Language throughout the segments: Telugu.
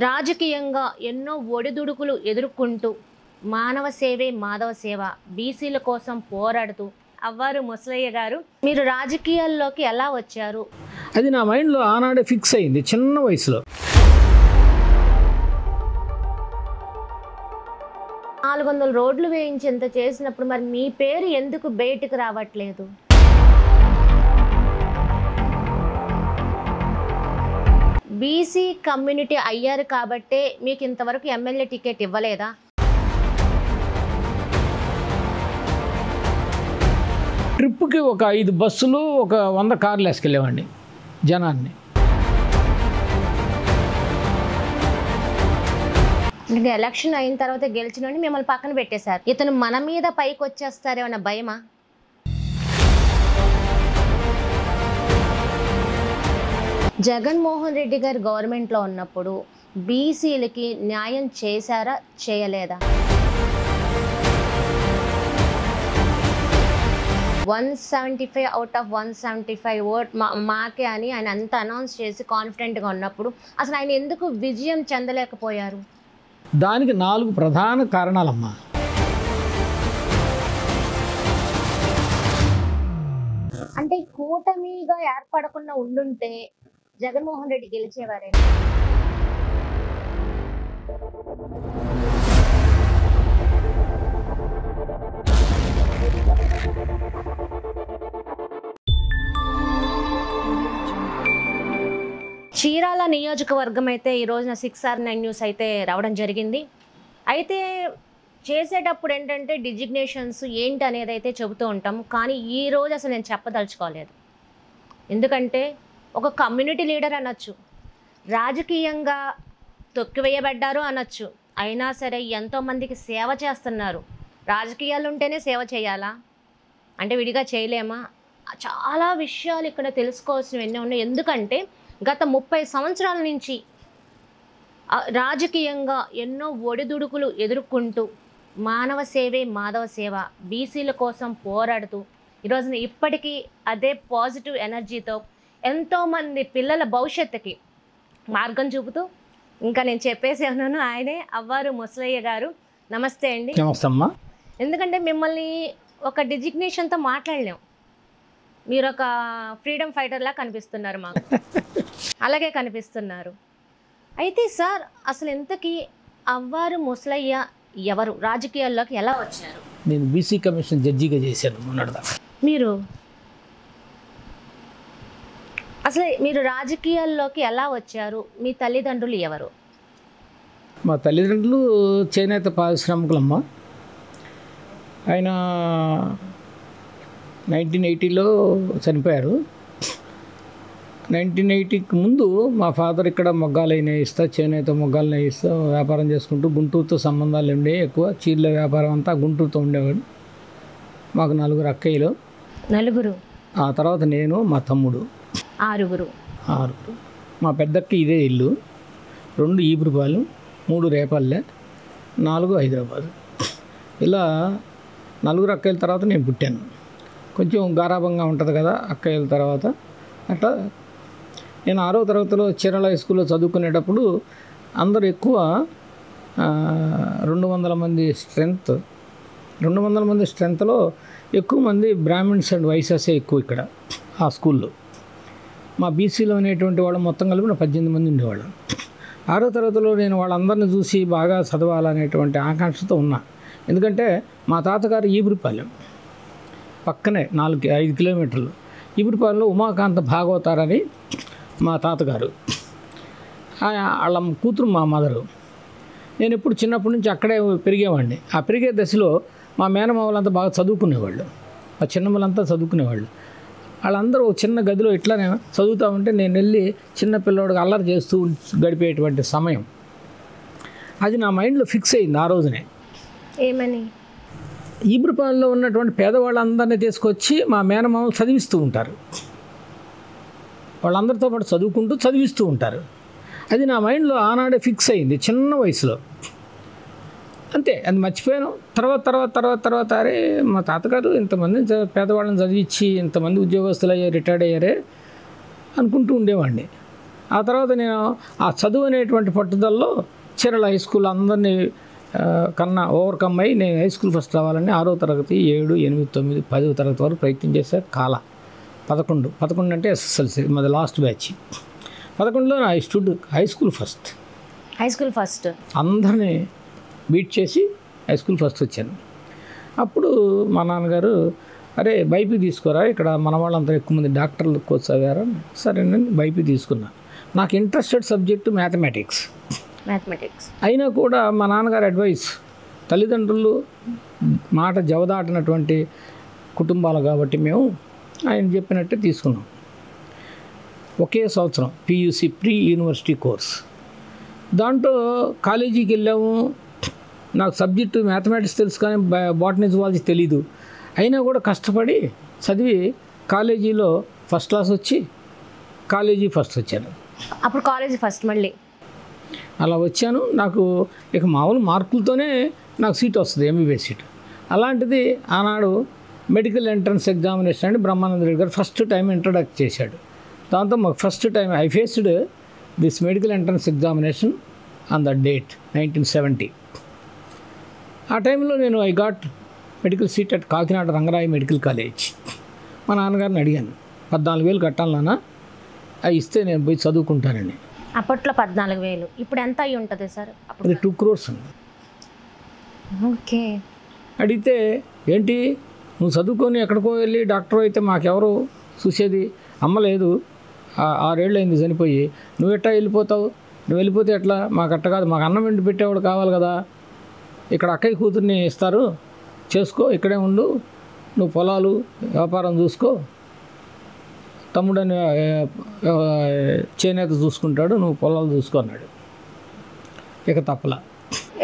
రాజకీయంగా ఎన్నో ఒడిదుడుకులు ఎదుర్కొంటూ మానవ సేవే మాధవ సేవ బీసీల కోసం పోరాడుతూ అవ్వారు ముసలయ్య గారు మీరు రాజకీయాల్లోకి ఎలా వచ్చారు? అది నా మైండ్లో ఆనాడే ఫిక్స్ అయింది చిన్న వయసులో. 400 రోడ్లు వేయించేంత చేసినప్పుడు మరి మీ పేరు ఎందుకు బయటకు రావట్లేదు? బీసీ కమ్యూనిటీ అయ్యారు కాబట్టే మీకు ఇంతవరకు ఎమ్మెల్యే టికెట్ ఇవ్వలేదా? ట్రిప్కి ఒక 5 బస్సులు ఒక 100 కార్లు వేసుకెళ్ళేవాడిని జనాన్ని. అంటే ఎలక్షన్ అయిన తర్వాత గెలిచిన మిమ్మల్ని పక్కన పెట్టేశారు. ఇతను మన మీద పైకి వచ్చేస్తారేమన్న భయమా? జగన్మోహన్ రెడ్డి గారు గవర్నమెంట్లో ఉన్నప్పుడు బీసీలకి న్యాయం చేశారా చేయలేదా? 175 అవుట్ ఆఫ్ 175 ఓట్ మాకే అని ఆయన అంత అనౌన్స్ చేసి కాన్ఫిడెంట్గా ఉన్నప్పుడు అసలు ఆయన ఎందుకు విజయం చెందలేకపోయారు? దానికి 4 ప్రధాన కారణాలమ్మా. అంటే కూటమిగా ఏర్పడకుండా ఉండుంటే జగన్మోహన్ రెడ్డి గెలిచేవారే. చీరాల నియోజకవర్గం అయితే ఈ రోజున 6R9 న్యూస్ అయితే రావడం జరిగింది. అయితే చేసేటప్పుడు ఏంటంటే డిజిగ్నేషన్స్ ఏంటి అనేది అయితే చెబుతూ ఉంటాం. కానీ ఈరోజు అసలు నేను చెప్పదలుచుకోలేదు. ఎందుకంటే ఒక కమ్యూనిటీ లీడర్ అనొచ్చు, రాజకీయంగా తొక్కివేయబడ్డారు అనొచ్చు, అయినా సరే ఎంతోమందికి సేవ చేస్తున్నారు. రాజకీయాలు ఉంటేనే సేవ చేయాలా అంటే విడిగా చేయలేమా? చాలా విషయాలు ఇక్కడ తెలుసుకోవాల్సినవి ఎన్నో ఉన్నాయి. ఎందుకంటే గత 30 సంవత్సరాల నుంచి రాజకీయంగా ఎన్నో ఒడిదుడుకులు ఎదుర్కొంటూ మానవ సేవే మాధవ సేవ బీసీల కోసం పోరాడుతూ ఈరోజున ఇప్పటికీ అదే పాజిటివ్ ఎనర్జీతో ఎంతోమంది పిల్లల భవిష్యత్తుకి మార్గం చూపుతూ ఇంకా నేను చెప్పేసి ఉన్నాను ఆయనే అవ్వారు ముసలయ్య గారు. నమస్తే అండి. నమస్తే అమ్మా. ఎందుకంటే మిమ్మల్ని ఒక డిజిగ్నేషన్తో మాట్లాడలేం, మీరు ఒక ఫ్రీడమ్ ఫైటర్లా కనిపిస్తున్నారు మాకు, అలాగే కనిపిస్తున్నారు. అయితే సార్ అసలు ఇంతకీ అవ్వారు ముసలయ్య ఎవరు, రాజకీయాల్లోకి ఎలా వచ్చారు? నేను బీసీ కమిషన్ జడ్జిగా చేశాను మొన్నటిదాకా. మీరు రాజకీయాల్లోకి ఎలా వచ్చారు? మీ తల్లిదండ్రులు ఎవరు? మా తల్లిదండ్రులు చేనేత పారిశ్రామికులమ్మ. ఆయన 1980లో చనిపోయారు. 1980కి ముందు మా ఫాదర్ ఇక్కడ మొగ్గాలు నేయిస్తా, చేనేత మొగ్గాలు నేయిస్తా వ్యాపారం చేసుకుంటూ గుంటూరుతో సంబంధాలు ఉండే, ఎక్కువ చీరల వ్యాపారం అంతా గుంటూరుతో ఉండేవాడు. మాకు 4 అక్కయ్యలు. 4? ఆ తర్వాత నేను, మా తమ్ముడు. 6. మా పెద్దక్క ఇదే ఇల్లు. 2 ఈపురుపాలు, 3 రేపల్లె, 4 హైదరాబాదు. ఇలా 4 అక్కయ్యల తర్వాత నేను పుట్టాను. కొంచెం గారాభంగా ఉంటుంది కదా అక్కయ్యల తర్వాత. అట్లా నేను 6వ తరగతిలో చీరాల హై స్కూల్లో చదువుకునేటప్పుడు అందరూ ఎక్కువ 200 మంది స్ట్రెంత్. 200 మంది స్ట్రెంత్లో ఎక్కువ మంది బ్రాహ్మిన్స్ అండ్ వైశ్యాసే ఎక్కువ ఇక్కడ ఆ స్కూల్లో. మా బీసీలో అనేటువంటి వాళ్ళు మొత్తం కలిపి 18 మంది ఉండేవాళ్ళు. 6వ తరగతిలో నేను వాళ్ళందరినీ చూసి బాగా చదవాలనేటువంటి ఆకాంక్షతో ఉన్నా. ఎందుకంటే మా తాతగారు ఈపురుపాలెం పక్కనే 4-5 కిలోమీటర్లు. ఈపురుపాలెంలో ఉమాకాంత భాగవతారని మా తాతగారు, వాళ్ళ కూతురు మా మదరు. నేను ఎప్పుడు చిన్నప్పటి నుంచి అక్కడే పెరిగేవాడిని. ఆ పెరిగే దశలో మా మేనమామలంతా బాగా చదువుకునేవాళ్ళు, మా చిన్నమ్మలంతా చదువుకునేవాళ్ళు. వాళ్ళందరూ చిన్న గదిలో ఇట్లానే చదువుతూ ఉంటే నేను వెళ్ళి చిన్న పిల్లోడికి అల్లరి చేస్తూ గడిపేటువంటి సమయం అది నా మైండ్లో ఫిక్స్ అయింది ఆ రోజునే. ఏమని? ఈపురుపాలెంలో ఉన్నటువంటి పేదవాళ్ళందరినీ తీసుకొచ్చి మా మేనమామలు చదివిస్తూ ఉంటారు. వాళ్ళందరితో పాటు చదివిస్తూ ఉంటారు. అది నా మైండ్లో ఆనాడే ఫిక్స్ అయింది చిన్న వయసులో. అంతే, అది మర్చిపోయాను. తర్వాత అరే మా తాతగారు ఇంతమంది పేదవాళ్ళని చదివించి ఇంతమంది ఉద్యోగస్తులు రిటైర్డ్ అయ్యారే అనుకుంటూ ఉండేవాడిని. ఆ తర్వాత నేను ఆ చదువు అనేటువంటి పట్టుదలలో చీరాల హై స్కూల్ అందరినీ కన్నా ఓవర్కమ్ అయ్యి నేను హై స్కూల్ ఫస్ట్ రావాలని 6వ తరగతి 7, 8, 9, 10వ తరగతి వరకు ప్రయత్నం చేశాను. 11 అంటే ఎస్ఎస్ఎల్సీ మాది లాస్ట్ బ్యాచ్. 11లో I stood high school first అందరినీ బీట్ చేసి హై స్కూల్ ఫస్ట్ వచ్చాను. అప్పుడు మా నాన్నగారు అరే బైపీ తీసుకోరా, ఇక్కడ మన వాళ్ళంతా ఎక్కువ మంది డాక్టర్లు కోర్స్ చదివారు. సరేనండి బైపీ తీసుకున్నా. నాకు ఇంట్రెస్టెడ్ సబ్జెక్టు మ్యాథమెటిక్స్ అయినా కూడా మా నాన్నగారి అడ్వైస్, తల్లిదండ్రులు మాట జవదాటినటువంటి కుటుంబాలు కాబట్టి మేము ఆయన చెప్పినట్టే తీసుకున్నాం. ఒకే సంవత్సరం పియూసి ప్రీ యూనివర్సిటీ కోర్స్. దాంట్లో కాలేజీకి వెళ్ళాము. నాకు సబ్జెక్టు మ్యాథమెటిక్స్ తెలుసు కానీ బాటనీ జువాలజీ తెలీదు. అయినా కూడా కష్టపడి చదివి కాలేజీలో ఫస్ట్ క్లాస్ వచ్చి కాలేజీ ఫస్ట్ వచ్చాను. అప్పుడు కాలేజీ ఫస్ట్ మళ్ళీ అలా వచ్చాను. నాకు ఇక మామూలు మార్కులతోనే నాకు సీట్ వస్తుంది, ఎంబీబీఎస్ సీట్. అలాంటిది ఆనాడు మెడికల్ ఎంట్రన్స్ ఎగ్జామినేషన్ అని బ్రహ్మానంద రెడ్డి గారు ఫస్ట్ టైం ఇంట్రడక్ట్ చేశాడు. దాంతో మాకు first time I faced this medical entrance examination on the date 1970. ఆ టైంలో నేను I got medical seat at Kakinada Rangaraya medical college. మా నాన్నగారిని అడిగాను, 14,000 కట్టాలి నాన్న, అవి ఇస్తే నేను పోయి చదువుకుంటానని. అప్పట్లో 14,000. ఇప్పుడు ఎంత అయి ఉంటుంది సార్? అది 2 crores ఉంది. ఓకే. అడిగితే ఏంటి నువ్వు చదువుకొని ఎక్కడికో వెళ్ళి డాక్టర్ అయితే మాకెవరు చూసేది, అమ్మ లేదు, 6 ఏళ్ళు అయింది చనిపోయి, నువ్వు ఎట్టా వెళ్ళిపోతావు, నువ్వు వెళ్ళిపోతే ఎట్లా, మాకు అట్ట కాదు, మాకు అన్నం వెండి పెట్టేవాడు కావాలి కదా, ఇక్కడ అక్కయ్య కూతుర్ని ఇస్తారు, చేసుకో, ఇక్కడే ఉండు, నువ్వు పొలాలు వ్యాపారం చూసుకో, తమ్ముడని చేనేత చూసుకుంటాడు, నువ్వు పొలాలు చూసుకో అన్నాడు. ఇక తప్పలా.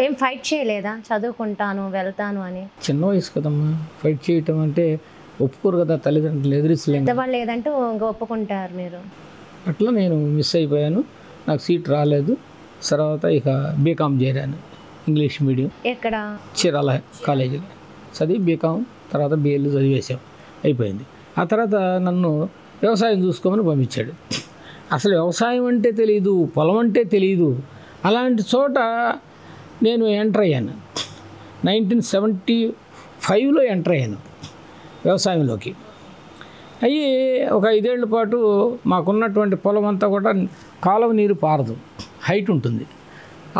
ఏం ఫైట్ చేయలేదా చదువుకుంటాను వెళ్తాను అని? చిన్న వయసు కదమ్మా, ఫైట్ చేయటం అంటే ఒప్పుకోరు కదా తల్లిదండ్రులు, ఎదిరించలేము. పెద్దవాళ్ళు లేదంటూ ఇంకా ఒప్పుకుంటారు మీరు. అట్లా నేను మిస్ అయిపోయాను, నాకు సీట్ రాలేదు. తర్వాత ఇక బీకామ్ చేరాను, ఇంగ్లీష్ మీడియం. ఎక్కడ? చీరాల కాలేజీలో చదివి బీకామ్, తర్వాత బిఎల్ చదివేశాం, అయిపోయింది. ఆ తర్వాత నన్ను వ్యవసాయం చూసుకోమని పంపించాడు. అసలు వ్యవసాయం అంటే తెలియదు, పొలం అంటే తెలియదు. అలాంటి చోట నేను ఎంటర్ అయ్యాను. 1975లో ఎంటర్ అయ్యాను వ్యవసాయంలోకి. అయ్యి ఒక 5 ఏళ్ల పాటు మాకున్నటువంటి పొలం అంతా కూడా కాలువ నీరు పారదు, హైట్ ఉంటుంది.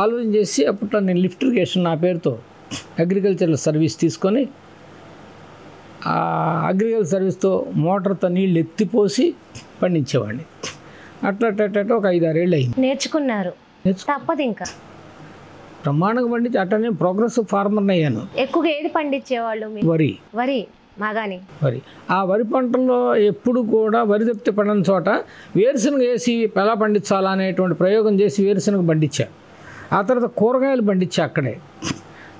ఆలోచన చేసి అప్పట్లో నేను లిఫ్ట్ ఇరిగేషన్ నా పేరుతో అగ్రికల్చరల్ సర్వీస్ తీసుకొని ఆ అగ్రికల్చర్ సర్వీస్తో మోటార్తో నీళ్ళు ఎత్తిపోసి పండించేవాడిని. అట్లా ఒక 5-6 ఏళ్ళు అయింది. నేర్చుకున్నారు, తప్పదు ఇంకా. బ్రహ్మాండంగా పండించి అట్లనే ప్రోగ్రెసివ్ ఫార్మర్ని అయ్యాను. ఎక్కువగా ఏది పండించేవాళ్ళు? వరి మాగాని. ఆ వరి పంటల్లో ఎప్పుడు కూడా వరి తప్పితే పండిన చోట వేరుశనగ వేసి ఎలా పండించాలా అనేటువంటి ప్రయోగం చేసి వేరుశనగ పండించా. ఆ తర్వాత కూరగాయలు పండించా అక్కడే.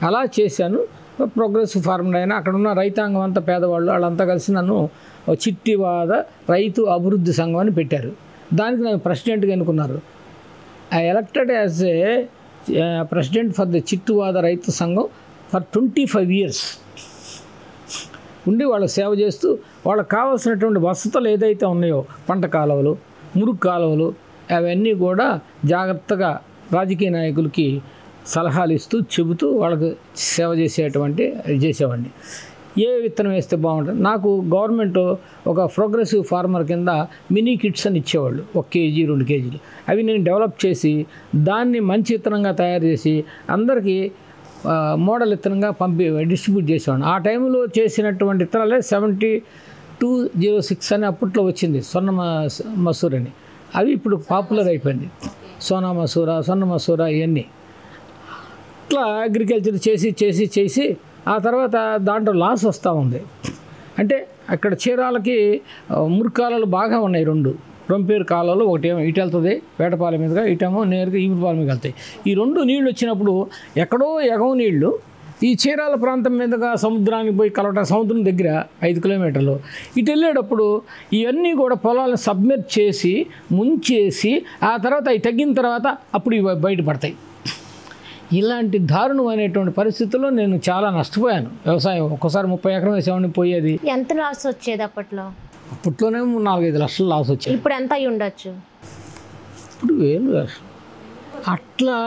అలా చేశాను. ప్రోగ్రెసివ్ ఫార్మర్ అయినా అక్కడ ఉన్న రైతాంగం అంతా పేదవాళ్ళు వాళ్ళంతా కలిసి నన్ను చిట్టివాద రైతు అభివృద్ధి సంఘం అని పెట్టారు. దానికి నాకు ప్రెసిడెంట్గా ఎన్నుకున్నారు. I elected as a president for the Chittivada రైతు సంఘం ఫర్ 25 years ఉండి వాళ్ళకి సేవ చేస్తూ వాళ్ళకి కావాల్సినటువంటి వసతులు ఏదైతే ఉన్నాయో, పంట కాలువలు, మురుగు కాలువలు, అవన్నీ కూడా జాగ్రత్తగా రాజకీయ నాయకులకి సలహాలు ఇస్తూ చెబుతూ వాళ్ళకి సేవ చేసేవాడిని. ఏ విత్తనం వేస్తే బాగుంటుంది. నాకు గవర్నమెంట్ ఒక ప్రోగ్రెసివ్ ఫార్మర్ కింద మినీ కిట్స్ అని ఇచ్చేవాళ్ళు, 1 kg 2 kgలు. అవి నేను డెవలప్ చేసి దాన్ని మంచి విత్తనంగా తయారు చేసి అందరికీ మోడల్ విత్తనంగా డిస్ట్రిబ్యూట్ చేసేవాడిని. ఆ టైంలో చేసినటువంటి విత్తనాలే 7206 అని అప్పట్లో వచ్చింది, సొన్న మసూర్ అని. అవి ఇప్పుడు పాపులర్ అయిపోయింది, సోనా మసూరా, సొన్న మసూరా, ఇవన్నీ. ఇట్లా అగ్రికల్చర్ చేసి ఆ తర్వాత దాంట్లో లాస్ వస్తూ ఉంది. అంటే అక్కడ చీరాలకి మురికాలలు బాగా ఉన్నాయి, 2 రొంపేరు కాలాలు. ఒకటేమో ఇటు వెళ్తుంది వేటపాలెం మీదుగా, ఇటేమో నేరుగా ఈమిపాలెం మీద వెళ్తాయి. ఈ 2 నీళ్ళు వచ్చినప్పుడు ఎక్కడో ఎగవ నీళ్లు ఈ చీరాల ప్రాంతం మీదుగా సముద్రానికి పోయి కలవటం, సముద్రం దగ్గర 5 కిలోమీటర్లు. ఇటు వెళ్ళేటప్పుడు ఇవన్నీ కూడా పొలాలను సబ్మెర్జ్ చేసి ముంచేసి ఆ తర్వాత అవి తగ్గిన తర్వాత అప్పుడు ఇవి బయటపడతాయి. ఇలాంటి దారుణమైనటువంటి పరిస్థితుల్లో నేను చాలా నష్టపోయాను. వ్యవసాయం ఒక్కసారి 30 ఎకరం వేసేవాడిని, పోయేది. ఎంత లాస్ వచ్చేది అప్పట్లో? అప్పట్లోనే 4-5 లక్షలు లాస్ వచ్చేది. ఇప్పుడు ఎంత అయి ఉండొచ్చు? ఇప్పుడు 1000 లక్షలు అట్లా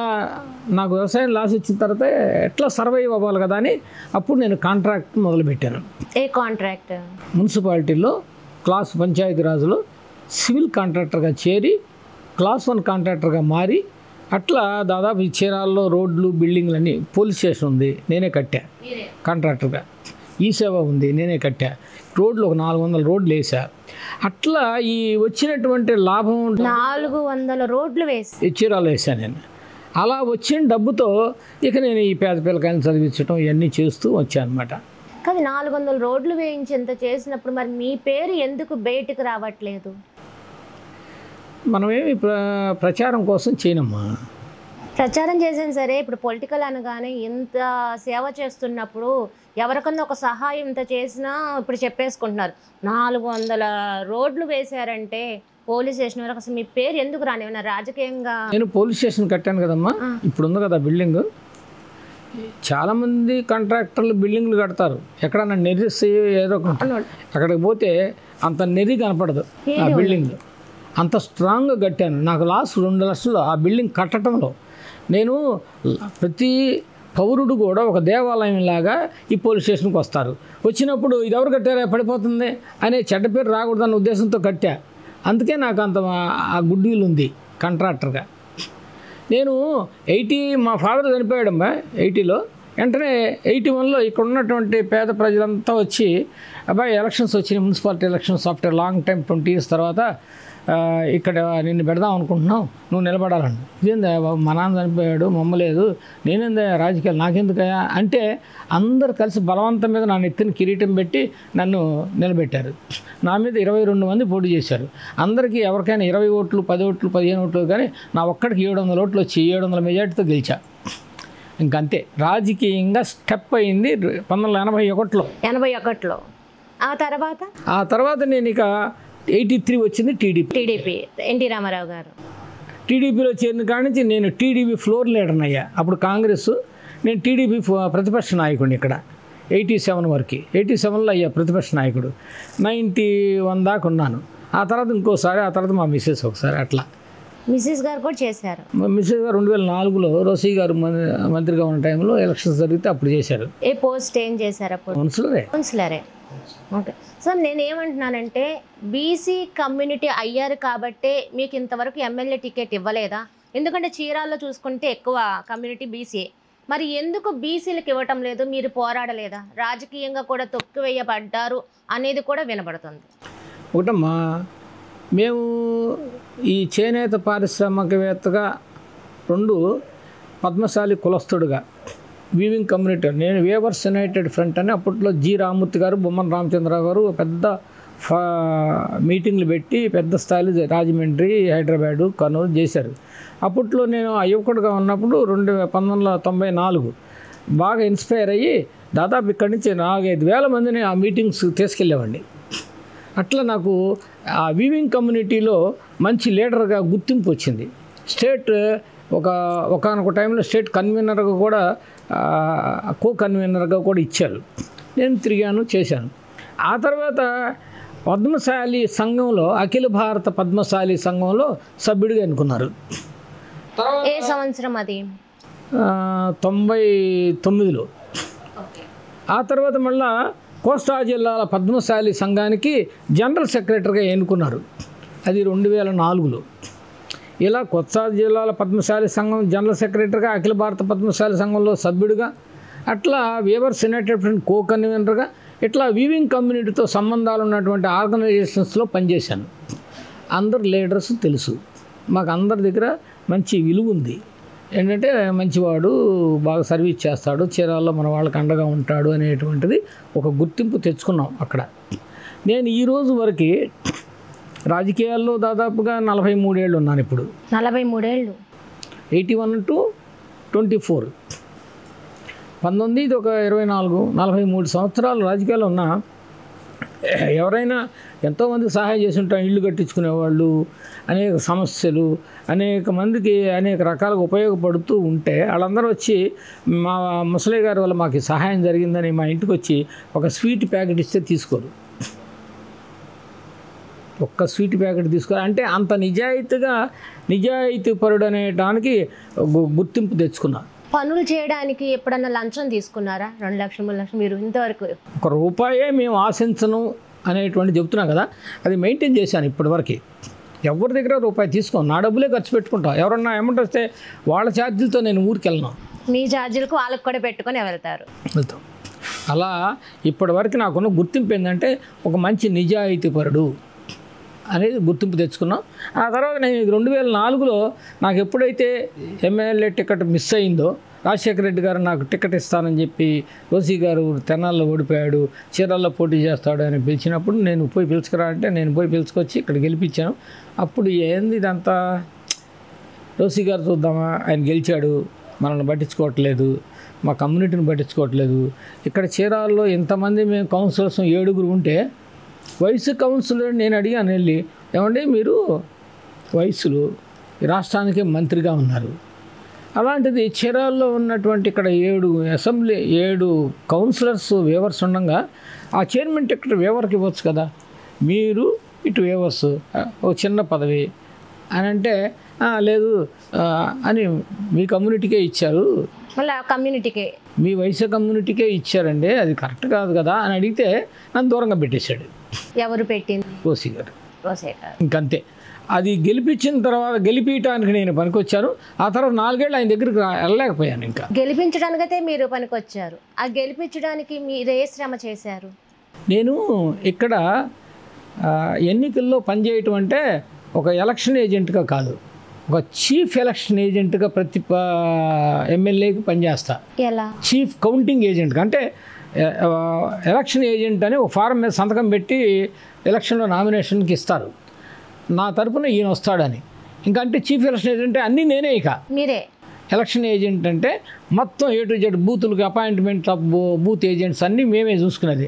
నాకు వ్యవసాయం లాస్ వచ్చిన తర్వాత ఎట్లా సర్వైవ్ అవ్వాలి కదా అని అప్పుడు నేను కాంట్రాక్ట్ మొదలుపెట్టాను. ఏ కాంట్రాక్ట్? మున్సిపాలిటీలో క్లాస్ పంచాయతీరాజులో సివిల్ కాంట్రాక్టర్గా చేరి క్లాస్ 1 కాంట్రాక్టర్గా మారి అట్లా దాదాపు ఈ చీరాల్లో రోడ్లు బిల్డింగ్లన్నీ పోలీస్ స్టేషన్ ఉంది నేనే కట్టా కాంట్రాక్టర్గా, ఈ సేవ ఉంది నేనే కట్టా, రోడ్లు ఒక 400 రోడ్లు వేసా. అట్లా ఈ వచ్చినటువంటి లాభం 400 రోడ్లు వేసి చీరాలు వేసాను నేను. అలా వచ్చిన డబ్బుతో ఇక నేను ఈ పేద పిల్లకాయలు చదివించడం ఇవన్నీ చేస్తూ వచ్చాను అనమాట. కానీ 400 రోడ్లు వేయించి ఎంత చేసినప్పుడు మరి మీ పేరు ఎందుకు బయటకు రావట్లేదు? మనమేమి ప్రచారం కోసం చేయనమ్మా. ప్రచారం చేసాను సరే, ఇప్పుడు పొలిటికల్ అనగానే ఇంత సేవ చేస్తున్నప్పుడు ఎవరికన్నా ఒక సహాయం ఇంత చేసినా ఇప్పుడు చెప్పేసుకుంటున్నారు. 400 రోడ్లు వేశారంటే పోలీస్ స్టేషన్ వరకు అసలు మీ పేరు ఎందుకు రాని? ఏమైనా రాజకీయంగా? నేను పోలీస్ స్టేషన్ కట్టాను కదమ్మా, ఇప్పుడు ఉంది కదా బిల్డింగ్. చాలామంది కాంట్రాక్టర్లు బిల్డింగ్లు కడతారు, ఎక్కడన్నా నెరిసి ఏదో అక్కడికి పోతే అంత నెరి కనపడదు. ఆ బిల్డింగ్ అంత స్ట్రాంగ్గా కట్టాను. నాకు లాస్ 2 లక్షలు ఆ బిల్డింగ్ కట్టడంలో. నేను ప్రతి పౌరుడు కూడా ఒక దేవాలయం లాగా ఈ పోలీస్ స్టేషన్కి వస్తారు. వచ్చినప్పుడు ఇది ఎవరు కట్టారా పడిపోతుంది అనే చెడ్డ పేరు రాకూడదన్న ఉద్దేశంతో కట్టా. అందుకే నాకు అంత ఆ గుడ్ విల్ ఉంది కాంట్రాక్టర్గా. నేను 80 మా ఫాదర్ చనిపోయాడమ్మా 80లో. వెంటనే 81లో ఇక్కడ ఉన్నటువంటి పేద ప్రజలంతా వచ్చి అబ్బాయి ఎలక్షన్స్ వచ్చినాయి, municipality elections after long time 20 years తర్వాత ఇక్కడ నిన్ను పెడదాం అనుకుంటున్నావు, నువ్వు నిలబడాలండి. ఇదేందా మా నాన్న చనిపోయాడు మమ్మలేదు, నేనేందా రాజకీయాలు నాకెందుకయా అంటే అందరు కలిసి బలవంతం మీద నా నెత్తిని కిరీటం పెట్టి నన్ను నిలబెట్టారు. నా మీద 22 మంది పోటీ చేశారు. అందరికీ ఎవరికైనా 20 ఓట్లు 10 ఓట్లు 15 ఓట్లు, కానీ నా ఒక్కడికి 700 ఓట్లు వచ్చి 700 మెజార్టీతో గెలిచా. ఇంకంతే రాజకీయంగా స్టెప్ అయింది 1981లో. 81లో ఆ తర్వాత నేను ఇక 83 వచ్చింది టీడీపీ ఎన్టీ రామారావు గారు. టీడీపీలో చేరిన కాడి నుంచి నేను టీడీపీ ఫ్లోర్ లీడర్ని అయ్యా. అప్పుడు కాంగ్రెస్, నేను టీడీపీ ప్రతిపక్ష నాయకుడిని ఇక్కడ 87 వరకు. 87లో అయ్యా ప్రతిపక్ష నాయకుడు. 91 దాకా ఉన్నాను. ఆ తర్వాత ఇంకోసారి, ఆ తర్వాత మా మిస్సెస్ ఒకసారి. అట్లా మిస్సెస్ గారు కూడా చేశారు. మా మిస్సెస్ గారు 2004లో రోసీ గారు మంత్రిగా ఉన్న టైంలో ఎలక్షన్స్ జరిగితే అప్పుడు చేశారు. ఏ పోస్ట్ ఏం చేశారు అప్పుడు? కౌన్సిలరే. ఓకే సార్, నేనేమంటున్నానంటే బీసీ కమ్యూనిటీ అయ్యారు కాబట్టే మీకు ఇంతవరకు ఎమ్మెల్యే టికెట్ ఇవ్వలేదా? ఎందుకంటే చీరాల్లో చూసుకుంటే ఎక్కువ కమ్యూనిటీ బీసీ. మరి ఎందుకు బీసీలకు ఇవ్వటం లేదు? మీరు పోరాడలేదా? రాజకీయంగా కూడా తొక్కివేయబడ్డారు అనేది కూడా వినబడుతుంది. ఒకటమ్మా, మేము ఈ చేనేత పారిశ్రామికవేత్తగా, 2 పద్మశాలి కులస్తుడుగా, వీవింగ్ కమ్యూనిటీ. నేను వేవర్స్ యునైటెడ్ ఫ్రంట్ అని అప్పట్లో జి రామూర్తి గారు, బొమ్మన రామచంద్రరావు గారు పెద్ద మీటింగ్లు పెట్టి పెద్ద స్థాయిలో రాజమండ్రి, హైదరాబాదు, కర్నూలు చేశారు. అప్పట్లో నేను యువకుడుగా ఉన్నప్పుడు 1994 బాగా ఇన్స్పైర్ అయ్యి దాదాపు ఇక్కడి నుంచి 4-5 వేల మందిని ఆ మీటింగ్స్ తీసుకెళ్ళేవాడిని. అట్లా నాకు ఆ వీవింగ్ కమ్యూనిటీలో మంచి లీడర్గా గుర్తింపు వచ్చింది. స్టేట్ ఒకనొక టైంలో స్టేట్ కన్వీనర్గా కూడా, కో కన్వీనర్గా కూడా ఇచ్చారు. నేను తిరిగాను, చేశాను. ఆ తర్వాత పద్మశాలి సంఘంలో, అఖిల భారత పద్మశాలి సంఘంలో సభ్యుడిగా ఎన్నుకున్నారు. ఏ సంవత్సరం అది? 99లో. ఆ తర్వాత మళ్ళా కోస్తా జిల్లాల పద్మశాలి సంఘానికి జనరల్ సెక్రటరీగా ఎన్నుకున్నారు. అది 2004లో. ఇలా కోస్తా జిల్లాల పద్మశాలి సంఘం జనరల్ సెక్రటరీగా, అఖిల భారత పద్మశాలి సంఘంలో సభ్యుడిగా, అట్లా వేవర్స్ యునైటెడ్ ఫ్రంట్ కో కన్వీనర్గా, ఇట్లా వీవింగ్ కమ్యూనిటీతో సంబంధాలు ఉన్నటువంటి ఆర్గనైజేషన్స్లో పనిచేశాను. అందరు లీడర్స్ తెలుసు, మాకు అందరి దగ్గర మంచి విలువ ఉంది. ఏంటంటే మంచివాడు, బాగా సర్వీస్ చేస్తాడు, చీరాల్లో మన వాళ్ళకి అండగా ఉంటాడు అనేటువంటిది ఒక గుర్తింపు తెచ్చుకున్నాం అక్కడ. నేను ఈరోజు వరకు రాజకీయాల్లో దాదాపుగా 43 ఏళ్ళు ఉన్నాను. ఇప్పుడు 43 ఏళ్ళు. 81 to 24, 19 ఇది ఒక 24, 43 సంవత్సరాలు రాజకీయాలు ఉన్నా. ఎవరైనా ఎంతోమంది సహాయం చేసి ఉంటాం. ఇళ్ళు కట్టించుకునేవాళ్ళు, అనేక సమస్యలు, అనేక మందికి అనేక రకాలుగా ఉపయోగపడుతూ ఉంటే వాళ్ళందరూ వచ్చి మా ముసలి గారి వల్ల మాకు సహాయం జరిగిందని మా ఇంటికి వచ్చి ఒక స్వీట్ ప్యాకెట్ ఇస్తే తీసుకోరు. ఒక్క స్వీట్ ప్యాకెట్ తీసుకురా అంటే అంత నిజాయితీ పరుడు అనేటానికి గుర్తింపు తెచ్చుకున్నా. పనులు చేయడానికి ఎప్పుడన్నా లంచం తీసుకున్నారా? 2 లక్షలు 3 లక్షలు మీరు ఇంతవరకు? ₹1 మేము ఆశించను అనేటువంటి చెప్తున్నాం కదా, అది మెయింటైన్ చేశాను ఇప్పటివరకు. ఎవరి దగ్గర ₹1 తీసుకోను, నా డబ్బులే ఖర్చు పెట్టుకుంటాం. ఎవరన్నా అమౌంట్ వస్తే వాళ్ళ ఛార్జీలతో నేను ఊరికి వెళ్ళను. మీ ఛార్జీలకు వాళ్ళకి కూడా పెట్టుకొని వెళ్తాం. అలా ఇప్పటివరకు నాకున్న గుర్తింపు ఏంటంటే ఒక మంచి నిజాయితీపరుడు అనేది గుర్తింపు తెచ్చుకున్నాం. ఆ తర్వాత నేను 2004లో నాకు ఎప్పుడైతే ఎమ్మెల్యే టికెట్ మిస్ అయిందో, రాజశేఖర రెడ్డి గారు నాకు టికెట్ ఇస్తానని చెప్పి రోసీ గారు తెనాల్లో ఓడిపోయాడు, చీరాల్లో పోటీ చేస్తాడు అని పిలిచినప్పుడు నేను పోయి పిలుచుకురా అంటే నేను పోయి పిలుచుకొచ్చి ఇక్కడ గెలిపించాను. అప్పుడు ఏంది ఇదంతా, రోసీ గారు చూద్దామా, ఆయన గెలిచాడు, మనల్ని పట్టించుకోవట్లేదు, మా కమ్యూనిటీని పట్టించుకోవట్లేదు. ఇక్కడ చీరాల్లో ఇంతమంది మేము కౌన్సిలర్స్ 7 ఉంటే వయసు కౌన్సిలర్ నేను అడిగాను వెళ్ళి, ఏమంటే మీరు వయసులో ఈ రాష్ట్రానికి మంత్రిగా ఉన్నారు, అలాంటిది చీరాల్లో ఉన్నటువంటి ఇక్కడ 7 కౌన్సిలర్స్ వేవర్స్ ఉండగా ఆ చైర్మన్ టికెట్ వేవర్కి ఇవ్వచ్చు కదా, మీరు ఇటు వేవర్స్ ఒక చిన్న పదవి అని అంటే లేదు అని మీ కమ్యూనిటీకే ఇచ్చారు, మళ్ళీ కమ్యూనిటీకే మీ వయసు కమ్యూనిటీకే ఇచ్చారండి, అది కరెక్ట్ కాదు కదా అని అడిగితే నన్ను దూరంగా పెట్టేశాడు. ఎవరు పెట్టింది? రోసీ గారు. ఇంకంతే. అది గెలిపించిన తర్వాత గెలిపించడానికి నేను పనికొచ్చాను. ఆ తర్వాత 4 ఏళ్ళు ఆయన దగ్గరికి వెళ్ళలేకపోయాను. ఇంకా గెలిపించడానికైతే మీరు పనికొచ్చారు, ఆ గెలిపించడానికి మీరు ఏ శ్రమ చేశారు? నేను ఇక్కడ ఎన్నికల్లో పనిచేయటం అంటే ఒక ఎలక్షన్ ఏజెంట్గా కాదు, ఒక చీఫ్ ఎలక్షన్ ఏజెంట్గా ప్రతి ఎమ్మెల్యేకి పనిచేస్తా. ఎలా? చీఫ్ కౌంటింగ్ ఏజెంట్గా అంటే ఎలక్షన్ ఏజెంట్ అని ఒక ఫారం మీద సంతకం పెట్టి ఎలక్షన్లో నామినేషన్కి ఇస్తారు, నా తరపున ఈయన వస్తాడని. ఇంకా అంటే చీఫ్ ఎలక్షన్ ఏజెంట్ అంటే అన్నీ నేనే. ఇక మీరే ఎలక్షన్ ఏజెంట్ అంటే మొత్తం A to Z బూతులకి అపాయింట్మెంట్ ఆఫ్ బూత్ ఏజెంట్స్ అన్నీ మేమే చూసుకునేది.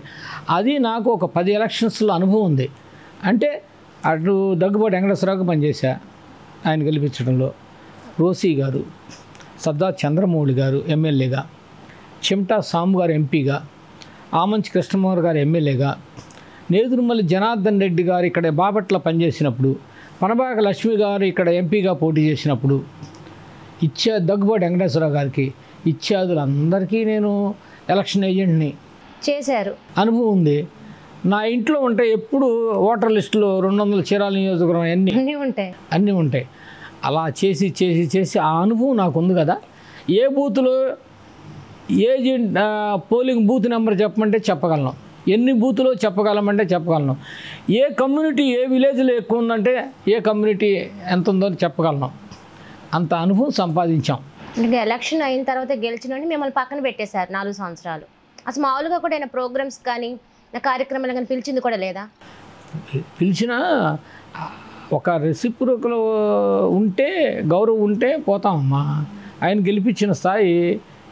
అది నాకు ఒక 10 ఎలక్షన్స్లో అనుభవం ఉంది. అంటే అటు దగ్గుబాటి వెంకటేశ్వరరావుకి పనిచేశా ఆయన గెలిపించడంలో, రోసీ గారు, సర్దా చంద్రమౌళి గారు ఎమ్మెల్యేగా, చెమటా సాము గారు ఎంపీగా, ఆమంచి కృష్ణమోహన్ గారు ఎమ్మెల్యేగా, నేదురుమల్లి జనార్దన్ రెడ్డి గారు ఇక్కడ బాపట్ల పనిచేసినప్పుడు, పనబాక లక్ష్మి గారు ఇక్కడ ఎంపీగా పోటీ చేసినప్పుడు, దగ్గుబాటి వెంకటేశ్వరరావు గారికి, ఇత్యాదులందరికీ నేను ఎలక్షన్ ఏజెంట్ని చేశారు, అనుభవం ఉంది. నా ఇంట్లో ఉంటే ఎప్పుడు ఓటర్ లిస్టులో 200 చీరాల నియోజకవర్గం అన్నీ ఉంటాయి. అలా చేసి ఆ అనుభవం నాకు ఉంది కదా. ఏ బూత్లో ఏజెంట్ పోలింగ్ బూత్ నెంబర్ చెప్పమంటే చెప్పగలను, ఎన్ని బూతులో చెప్పగలమంటే చెప్పగలను, ఏ కమ్యూనిటీ ఏ విలేజ్లో ఎక్కువ ఉందంటే ఏ కమ్యూనిటీ ఎంత ఉందో చెప్పగలను. అంత అనుభవం సంపాదించాం. ఇంకా ఎలక్షన్ అయిన తర్వాత గెలిచిన మిమ్మల్ని పక్కన పెట్టేశారు 4 సంవత్సరాలు. అసలు మామూలుగా కూడా ఆయన ప్రోగ్రామ్స్ కానీ కార్యక్రమాలు కానీ పిలిచింది కూడా లేదా? పిలిచినా ఒక రెసిప్రోకల్ ఉంటే, గౌరవం ఉంటే పోతామమ్మా. ఆయన గెలిపించిన స్థాయి,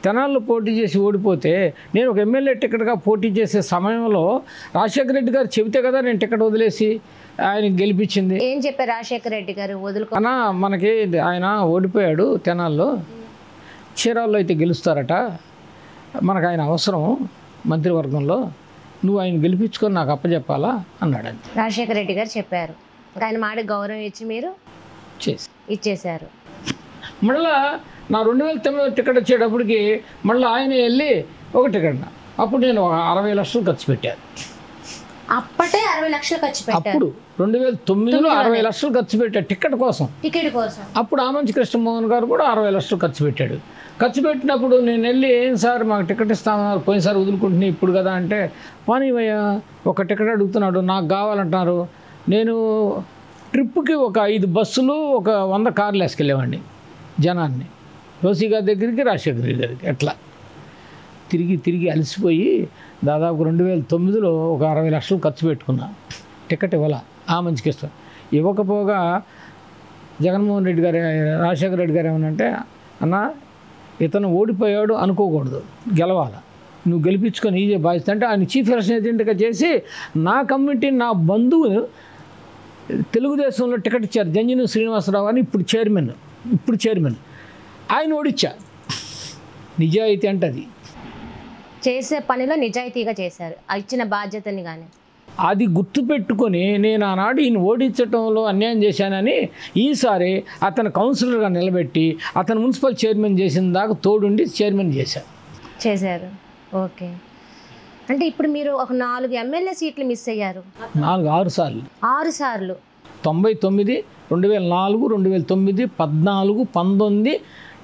తెనాల్లో పోటీ చేసి ఓడిపోతే నేను ఒక ఎమ్మెల్యే టికెట్గా పోటీ చేసే సమయంలో రాజశేఖర రెడ్డి గారు చెబితే కదా నేను టికెట్ వదిలేసి ఆయన గెలిపించింది. ఏం చెప్పారు రాజశేఖర రెడ్డి గారు? అన్నా మనకి ఆయన ఓడిపోయాడు తెనాల్లో, చీరాల్లో అయితే గెలుస్తారట, మనకు ఆయన అవసరం మంత్రివర్గంలో, నువ్వు ఆయన గెలిపించుకొని నాకు అప్పచెప్పాలా అన్నాడు. రాజశేఖర రెడ్డి గారు చెప్పారు, ఆయన మాట గౌరవం ఇచ్చి మీరు ఇచ్చేశారు. మళ్ళా నా 2009 టికెట్ వచ్చేటప్పటికి మళ్ళీ ఆయన వెళ్ళి ఒక టికెట్, అప్పుడు నేను 60 లక్షలు ఖర్చు పెట్టాను. అప్పటే 60 లక్షలు ఖర్చు పెట్టారు. అప్పుడు 2009లో 60 లక్షలు ఖర్చు పెట్టాడు టికెట్ కోసం. అప్పుడు ఆమంచి కృష్ణమోహన్ గారు కూడా 60 లక్షలు ఖర్చు పెట్టాడు. ఖర్చు పెట్టినప్పుడు నేను వెళ్ళి, ఏం సార్ మాకు టికెట్ ఇస్తామన్నారు, పోయినసారి వదులుకుంటున్నా ఇప్పుడు కదా అంటే, పోనీవయ్యా ఒక టికెట్ అడుగుతున్నాడు, నాకు కావాలంటున్నారు. నేను ట్రిప్కి ఒక 5 బస్సులు ఒక 100 కార్లు వేసుకెళ్ళేవాడిని జనాన్ని, రోసీ గారి దగ్గరికి రాజశేఖర రెడ్డి గారికి. ఎట్లా తిరిగి అలసిపోయి దాదాపు 2009లో ఒక 60 లక్షలు ఖర్చు పెట్టుకున్నా. టికెట్ ఇవ్వాల ఆ మంచికి ఇస్తాం. ఇవ్వకపోగా జగన్మోహన్ రెడ్డి గారు, రాజశేఖర రెడ్డి గారు ఏమనంటే, అన్న ఇతను ఓడిపోయాడు అనుకోకూడదు, గెలవాలి, నువ్వు గెలిపించుకొని ఈజీ బాధ్యత అంటే ఆయన చీఫ్ ఎలక్షన్ ఏజెంట్గా చేసి నా కమ్యూనిటీ, నా బంధువును తెలుగుదేశంలో టికెట్ ఇచ్చారు, జంజీను శ్రీనివాసరావు అని ఇప్పుడు చైర్మన్ ఆయన ఓడిచ్చా. నిజాయితీ అంటే అది చేసే పనిలో నిజాయితీగా చేశారు, ఇచ్చిన బాధ్యతని. కానీ అది గుర్తుపెట్టుకొని నేను ఆనాడు ఈయన ఓడించడంలో అన్యాయం చేశానని ఈసారి అతను కౌన్సిలర్గా నిలబెట్టి అతను మున్సిపల్ చైర్మన్ చేసిన దాకా తోడుండి చైర్మన్ చేశారు. ఓకే, అంటే ఇప్పుడు మీరు ఒక 4 ఎమ్మెల్యే సీట్లు మిస్ అయ్యారు. 6 సార్లు 6 సార్లు 99, 2004, 2009, 14, 19,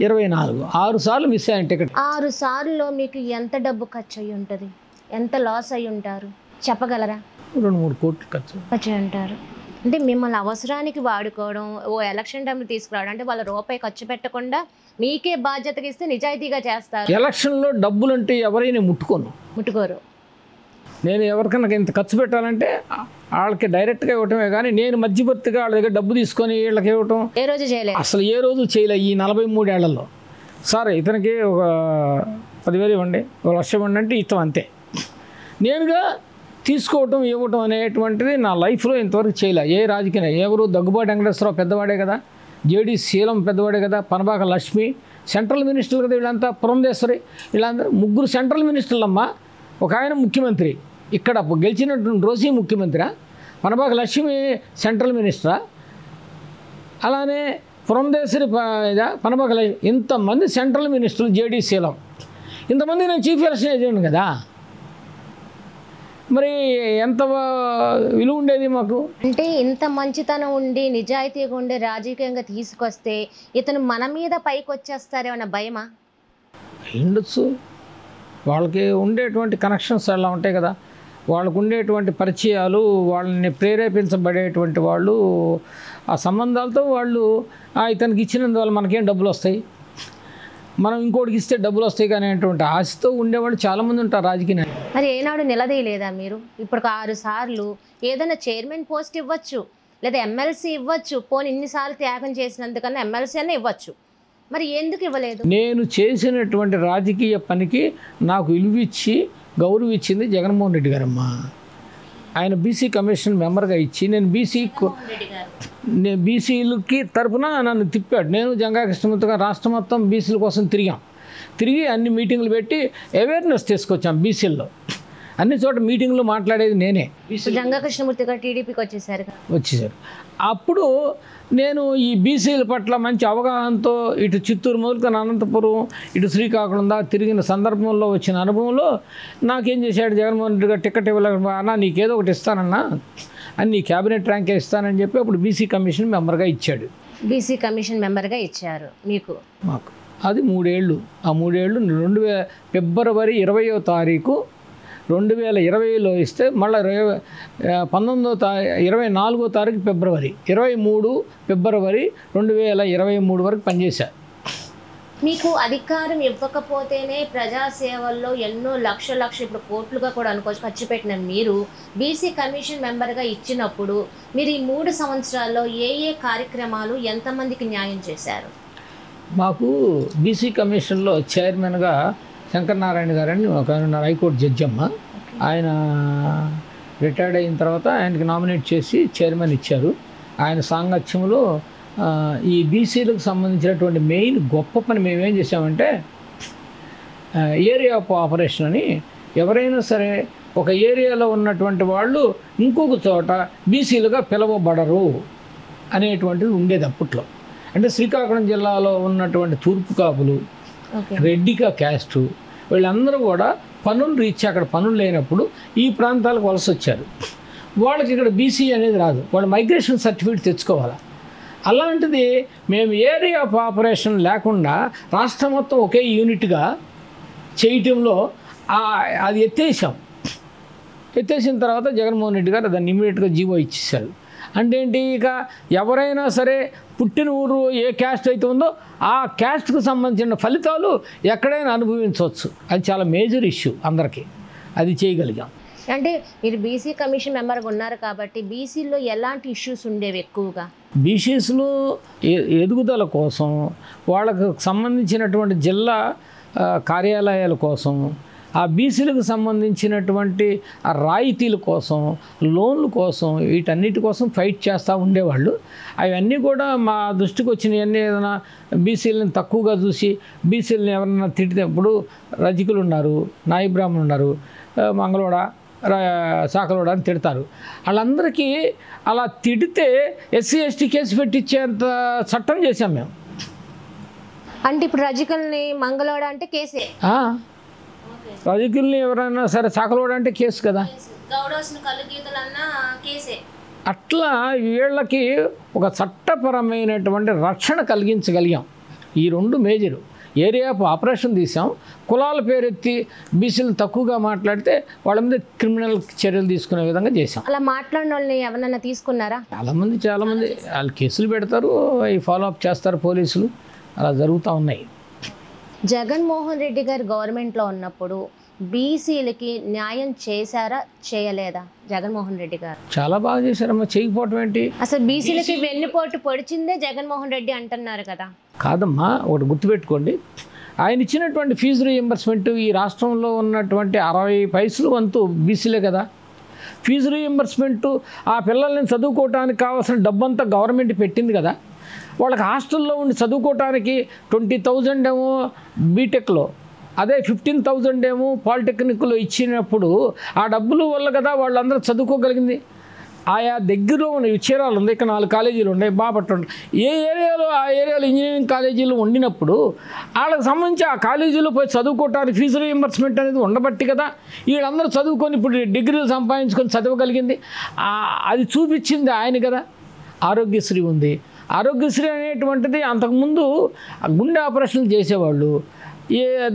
24 6 సార్లు మిస్ అయ్యాను టికెట్. 6 సార్లు మీకు ఎంత డబ్బు ఖర్చు అయ్యి ఉంటుంది, ఎంత లాస్ అయ్యి ఉంటారు చెప్పగలరా? 2-3 కోట్లు ఖర్చు అయ్యి ఉంటారు. అంటే మిమ్మల్ని అవసరానికి వాడుకోవడం, ఓ ఎలక్షన్ టైంలో తీసుకురావడం, అంటే వాళ్ళ రూపాయి ఖర్చు పెట్టకుండా మీకే బాధ్యతగా ఇస్తే నిజాయితీగా చేస్తారు. ఎలక్షన్లో డబ్బులు అంటే ఎవరైనా ముట్టుకోరు. నేను ఎవరికైనా ఇంత ఖర్చు పెట్టాలంటే వాళ్ళకి డైరెక్ట్గా ఇవ్వటమే కానీ నేను మధ్యవర్తిగా వాళ్ళ దగ్గర డబ్బు తీసుకొని వీళ్ళకి ఇవ్వటం ఏ రోజు చేయలేదు. అసలు ఏ రోజు చేయలే. ఈ 43 ఏళ్లలో సార్ ఇతనికి ఒక 10,000 ఇవ్వండి, 1,00,000 ఇవ్వండి అంటే ఇష్టం అంతే. నేనుగా తీసుకోవటం ఇవ్వటం అనేటువంటిది నా లైఫ్లో ఇంతవరకు చేయలే. ఏ రాజకీయ ఎవరు దగ్గుబాటి వెంకటేశ్వరరావు పెద్దవాడే కదా, జేడి శీలం పెద్దవాడే కదా, పనబాక లక్ష్మి సెంట్రల్ మినిస్టర్లు కదా, వీళ్ళంతా పురంధేశ్వరి వీళ్ళందరూ 3 సెంట్రల్ మినిస్టర్లమ్మా. ఒక ఆయన ముఖ్యమంత్రి, ఇక్కడ గెలిచినటువంటి రోజీ ముఖ్యమంత్రి, పనబాక లక్ష్మి సెంట్రల్ మినిస్టరా, అలానే పురంధేశ్వరి పనబాక లక్ష్మి, ఇంతమంది సెంట్రల్ మినిస్టర్లు, జేడి శీలం, ఇంతమంది నేను చీఫ్ ఎలక్షన్ ఏజెంట్ కదా, మరి ఎంత విలువ ఉండేది మాకు. అంటే ఇంత మంచితనం ఉండి నిజాయితీగా ఉండి రాజకీయంగా తీసుకొస్తే ఇతను మన మీద పైకి వచ్చేస్తారేమన్న భయమా? ఉండొచ్చు, వాళ్ళకి ఉండేటువంటి కనెక్షన్స్ అలా ఉంటాయి కదా, వాళ్ళకు ఉండేటువంటి పరిచయాలు, వాళ్ళని ప్రేరేపించబడేటువంటి వాళ్ళు, ఆ సంబంధాలతో వాళ్ళు ఇతనికి ఇచ్చినందువల్ల మనకేం డబ్బులు వస్తాయి, మనం ఇంకోటికి ఇస్తే డబ్బులు వస్తాయి కానీ అనేటువంటి ఆశతో ఉండేవాళ్ళు చాలామంది ఉంటారు రాజకీయ నాయకులు. మరి ఏనాడు నిలదీయలేదా మీరు? ఇప్పుడు 6 సార్లు ఏదైనా చైర్మన్ పోస్ట్ ఇవ్వచ్చు, లేదా ఎమ్మెల్సీ ఇవ్వచ్చు, పోనీ ఇన్నిసార్లు త్యాగం చేసినందుకన్నా ఎమ్మెల్సీ అనే ఇవ్వచ్చు, మరి ఎందుకు ఇవ్వలేదు? నేను చేసినటువంటి రాజకీయ పనికి నాకు విలువిచ్చి గౌరవించింది జగన్మోహన్ రెడ్డి గారమ్మా. ఆయన బీసీ కమిషన్ మెంబర్గా ఇచ్చి నేను బీసీలకి తరఫున నన్ను తిప్పాడు. నేను జంగా కృష్ణమూర్తి గారు రాష్ట్రం మొత్తం బీసీల కోసం తిరిగి అన్ని మీటింగ్లు పెట్టి అవేర్నెస్ తీసుకొచ్చాం. బీసీల్లో అన్ని చోట మీటింగ్లో మాట్లాడేది నేనే. జంగా కృష్ణమూర్తి గారు టీడీపీకి వచ్చేసారు. అప్పుడు నేను ఈ బీసీల పట్ల మంచి అవగాహనతో ఇటు చిత్తూరు మొదలుకొని అనంతపురం, ఇటు శ్రీకాకుళం దాకా తిరిగిన సందర్భంలో వచ్చిన అనుభవంలో నాకేం చేశాడు జగన్మోహన్ రెడ్డి గారు, టికెట్ ఇవ్వలేక అన్నా నీకేదో ఒకటి ఇస్తానన్నా అని, నీ క్యాబినెట్ ర్యాంకే ఇస్తానని చెప్పి అప్పుడు బీసీ కమిషన్ మెంబర్గా ఇచ్చాడు. బీసీ కమిషన్ మెంబర్గా ఇచ్చారు మాకు. అది 3 ఏళ్ళు. ఆ 3 ఏళ్ళు ఫిబ్రవరి 20వ తారీఖు 2020లో ఇస్తే మళ్ళీ 24వ తారీఖు ఫిబ్రవరి, 23 ఫిబ్రవరి 2023 వరకు పనిచేశారు. మీకు అధికారం ఇవ్వకపోతేనే ప్రజాసేవల్లో ఎన్నో లక్ష ఇప్పుడు కోట్లుగా కూడా అనుకోవచ్చు ఖర్చు పెట్టిన మీరు బీసీ కమిషన్ మెంబర్గా ఇచ్చినప్పుడు మీరు ఈ 3 సంవత్సరాల్లో ఏ కార్యక్రమాలు ఎంతమందికి న్యాయం చేశారు? మాకు బీసీ కమిషన్లో చైర్మన్గా శంకరనారాయణ గారని ఒక హైకోర్టు జడ్జి అమ్మ, ఆయన రిటైర్డ్ అయిన తర్వాత ఆయనకి నామినేట్ చేసి చైర్మన్ ఇచ్చారు. ఆయన సాంగత్యంలో ఈ బీసీలకు సంబంధించినటువంటి మెయిన్ గొప్ప పని మేమేం చేసామంటే ఏరియా ఆఫ్ ఆపరేషన్ అని, ఎవరైనా సరే ఒక ఏరియాలో ఉన్నటువంటి వాళ్ళు ఇంకొక చోట బీసీలుగా పిలవబడరు అనేటువంటిది ఉండేది అప్పట్లో. అంటే శ్రీకాకుళం జిల్లాలో ఉన్నటువంటి తూర్పు కాపులు, రెడ్డికా క్యాస్టు, వీళ్ళందరూ కూడా పనులు రీత్యా అక్కడ పనులు లేనప్పుడు ఈ ప్రాంతాలకు వలస వచ్చారు. వాళ్ళకి ఇక్కడ బీసీ అనేది రాదు, వాళ్ళు మైగ్రేషన్ సర్టిఫికేట్ తెచ్చుకోవాలి. అలాంటిది మేము ఏరియా ఆఫ్ ఆపరేషన్ లేకుండా రాష్ట్రం మొత్తం ఒకే యూనిట్గా చేయటంలో అది ఎత్తేసిన తర్వాత జగన్మోహన్ రెడ్డి గారు దాన్ని ఇమీడియట్గా జీవో ఇచ్చేసారు. అంటే ఏంటి, ఇక ఎవరైనా సరే పుట్టిన ఊరు ఏ క్యాస్ట్ అయితే ఉందో ఆ క్యాస్ట్కు సంబంధించిన ఫలితాలు ఎక్కడైనా అనుభవించవచ్చు. అది చాలా మేజర్ ఇష్యూ అందరికీ, అది చేయగలిగాం. అంటే మీరు బీసీ కమిషన్ మెంబర్గా ఉన్నారు కాబట్టి బీసీలో ఎలాంటి ఇష్యూస్ ఉండేవి ఎక్కువగా? బీసీస్లో ఎదుగుదల కోసం, వాళ్ళకు సంబంధించినటువంటి జిల్లా కార్యాలయాల కోసం, ఆ బీసీలకు సంబంధించినటువంటి ఆ రాయితీల కోసం, లోన్ల కోసం, వీటన్నిటి కోసం ఫైట్ చేస్తూ ఉండేవాళ్ళు. అవన్నీ కూడా మా దృష్టికి వచ్చినవన్నీ ఏదైనా బీసీలను తక్కువగా చూసి బీసీలను ఎవరన్నా తిట్టినప్పుడు రజకులు ఉన్నారు, నాయి బ్రాహ్మణులు ఉన్నారు, మంగళవాడ సాకలోడు అని తిడతారు. వాళ్ళందరికీ అలా తిడితే ఎస్సీ ఎస్టీ కేసు పెట్టించేంత చట్టం చేశాం మేము. అంటే ఇప్పుడు రజకుల్ని మంగళవాడ అంటే కేసే, రజకుల్ని ఎవరైనా సరే సాకలోడు అంటే కేసు కదా. అట్లా వీళ్ళకి ఒక చట్టపరమైనటువంటి రక్షణ కలిగించగలిగాం. ఈ రెండు మేజరు. ఏరియా ఆఫ్ ఆపరేషన్ తీసాం. కులాల పేరెత్తి బీసీలు తక్కువగా మాట్లాడితే వాళ్ళ మీద క్రిమినల్ చర్యలు తీసుకునే విధంగా చేసాం. అలా మాట్లాడిన వాళ్ళని ఎవరైనా తీసుకున్నారా? చాలామంది వాళ్ళు కేసులు పెడతారు, అవి ఫాలో అప్ చేస్తారు పోలీసులు. అలా జరుగుతూ ఉన్నాయి. జగన్మోహన్ రెడ్డి గారు గవర్నమెంట్లో ఉన్నప్పుడు బీసీలకి న్యాయం చేశారా చేయలేదా? జగన్మోహన్ రెడ్డి గారు చాలా బాగా చేశారమ్మా. చేయకపోవటం ఏంటి? అసలు బీసీలకి వెన్నుపోటు పొడిచిందే జగన్మోహన్ రెడ్డి అంటున్నారు కదా. కాదమ్మా, ఒకటి గుర్తుపెట్టుకోండి. ఆయన ఇచ్చినటువంటి ఫీజు రీఎంబర్స్మెంట్ ఈ రాష్ట్రంలో ఉన్నటువంటి 60 పైసలు వంతు బీసీలే కదా. ఫీజు రీఎంబర్స్మెంట్ ఆ పిల్లల్ని చదువుకోవటానికి కావాల్సిన డబ్బంతా గవర్నమెంట్ పెట్టింది కదా. వాళ్ళకి హాస్టల్లో ఉండి చదువుకోవటానికి 20,000 ఏమో బీటెక్లో, అదే 15,000 ఏమో పాలిటెక్నిక్లో ఇచ్చినప్పుడు ఆ డబ్బుల వల్ల కదా వాళ్ళందరూ చదువుకోగలిగింది. ఆయా దగ్గరలో ఉన్న చీరాలు ఉంది, ఇక్కడ 4 కాలేజీలు ఉన్నాయి, బాపట్ల ఉన్నాయి. ఏ ఏరియాలో ఆ ఏరియాలో ఇంజనీరింగ్ కాలేజీలు ఉండినప్పుడు వాళ్ళకి సంబంధించి ఆ కాలేజీలో పోయి చదువుకోవటానికి ఫీజు రీఎంబర్స్మెంట్ అనేది ఉండబట్టి కదా వీళ్ళందరూ చదువుకొని ఇప్పుడు డిగ్రీలు సంపాదించుకొని చదవగలిగింది. అది చూపించింది ఆయన కదా. ఆరోగ్యశ్రీ ఉంది. ఆరోగ్యశ్రీ అనేటువంటిది అంతకుముందు గుండె ఆపరేషన్లు చేసేవాళ్ళు.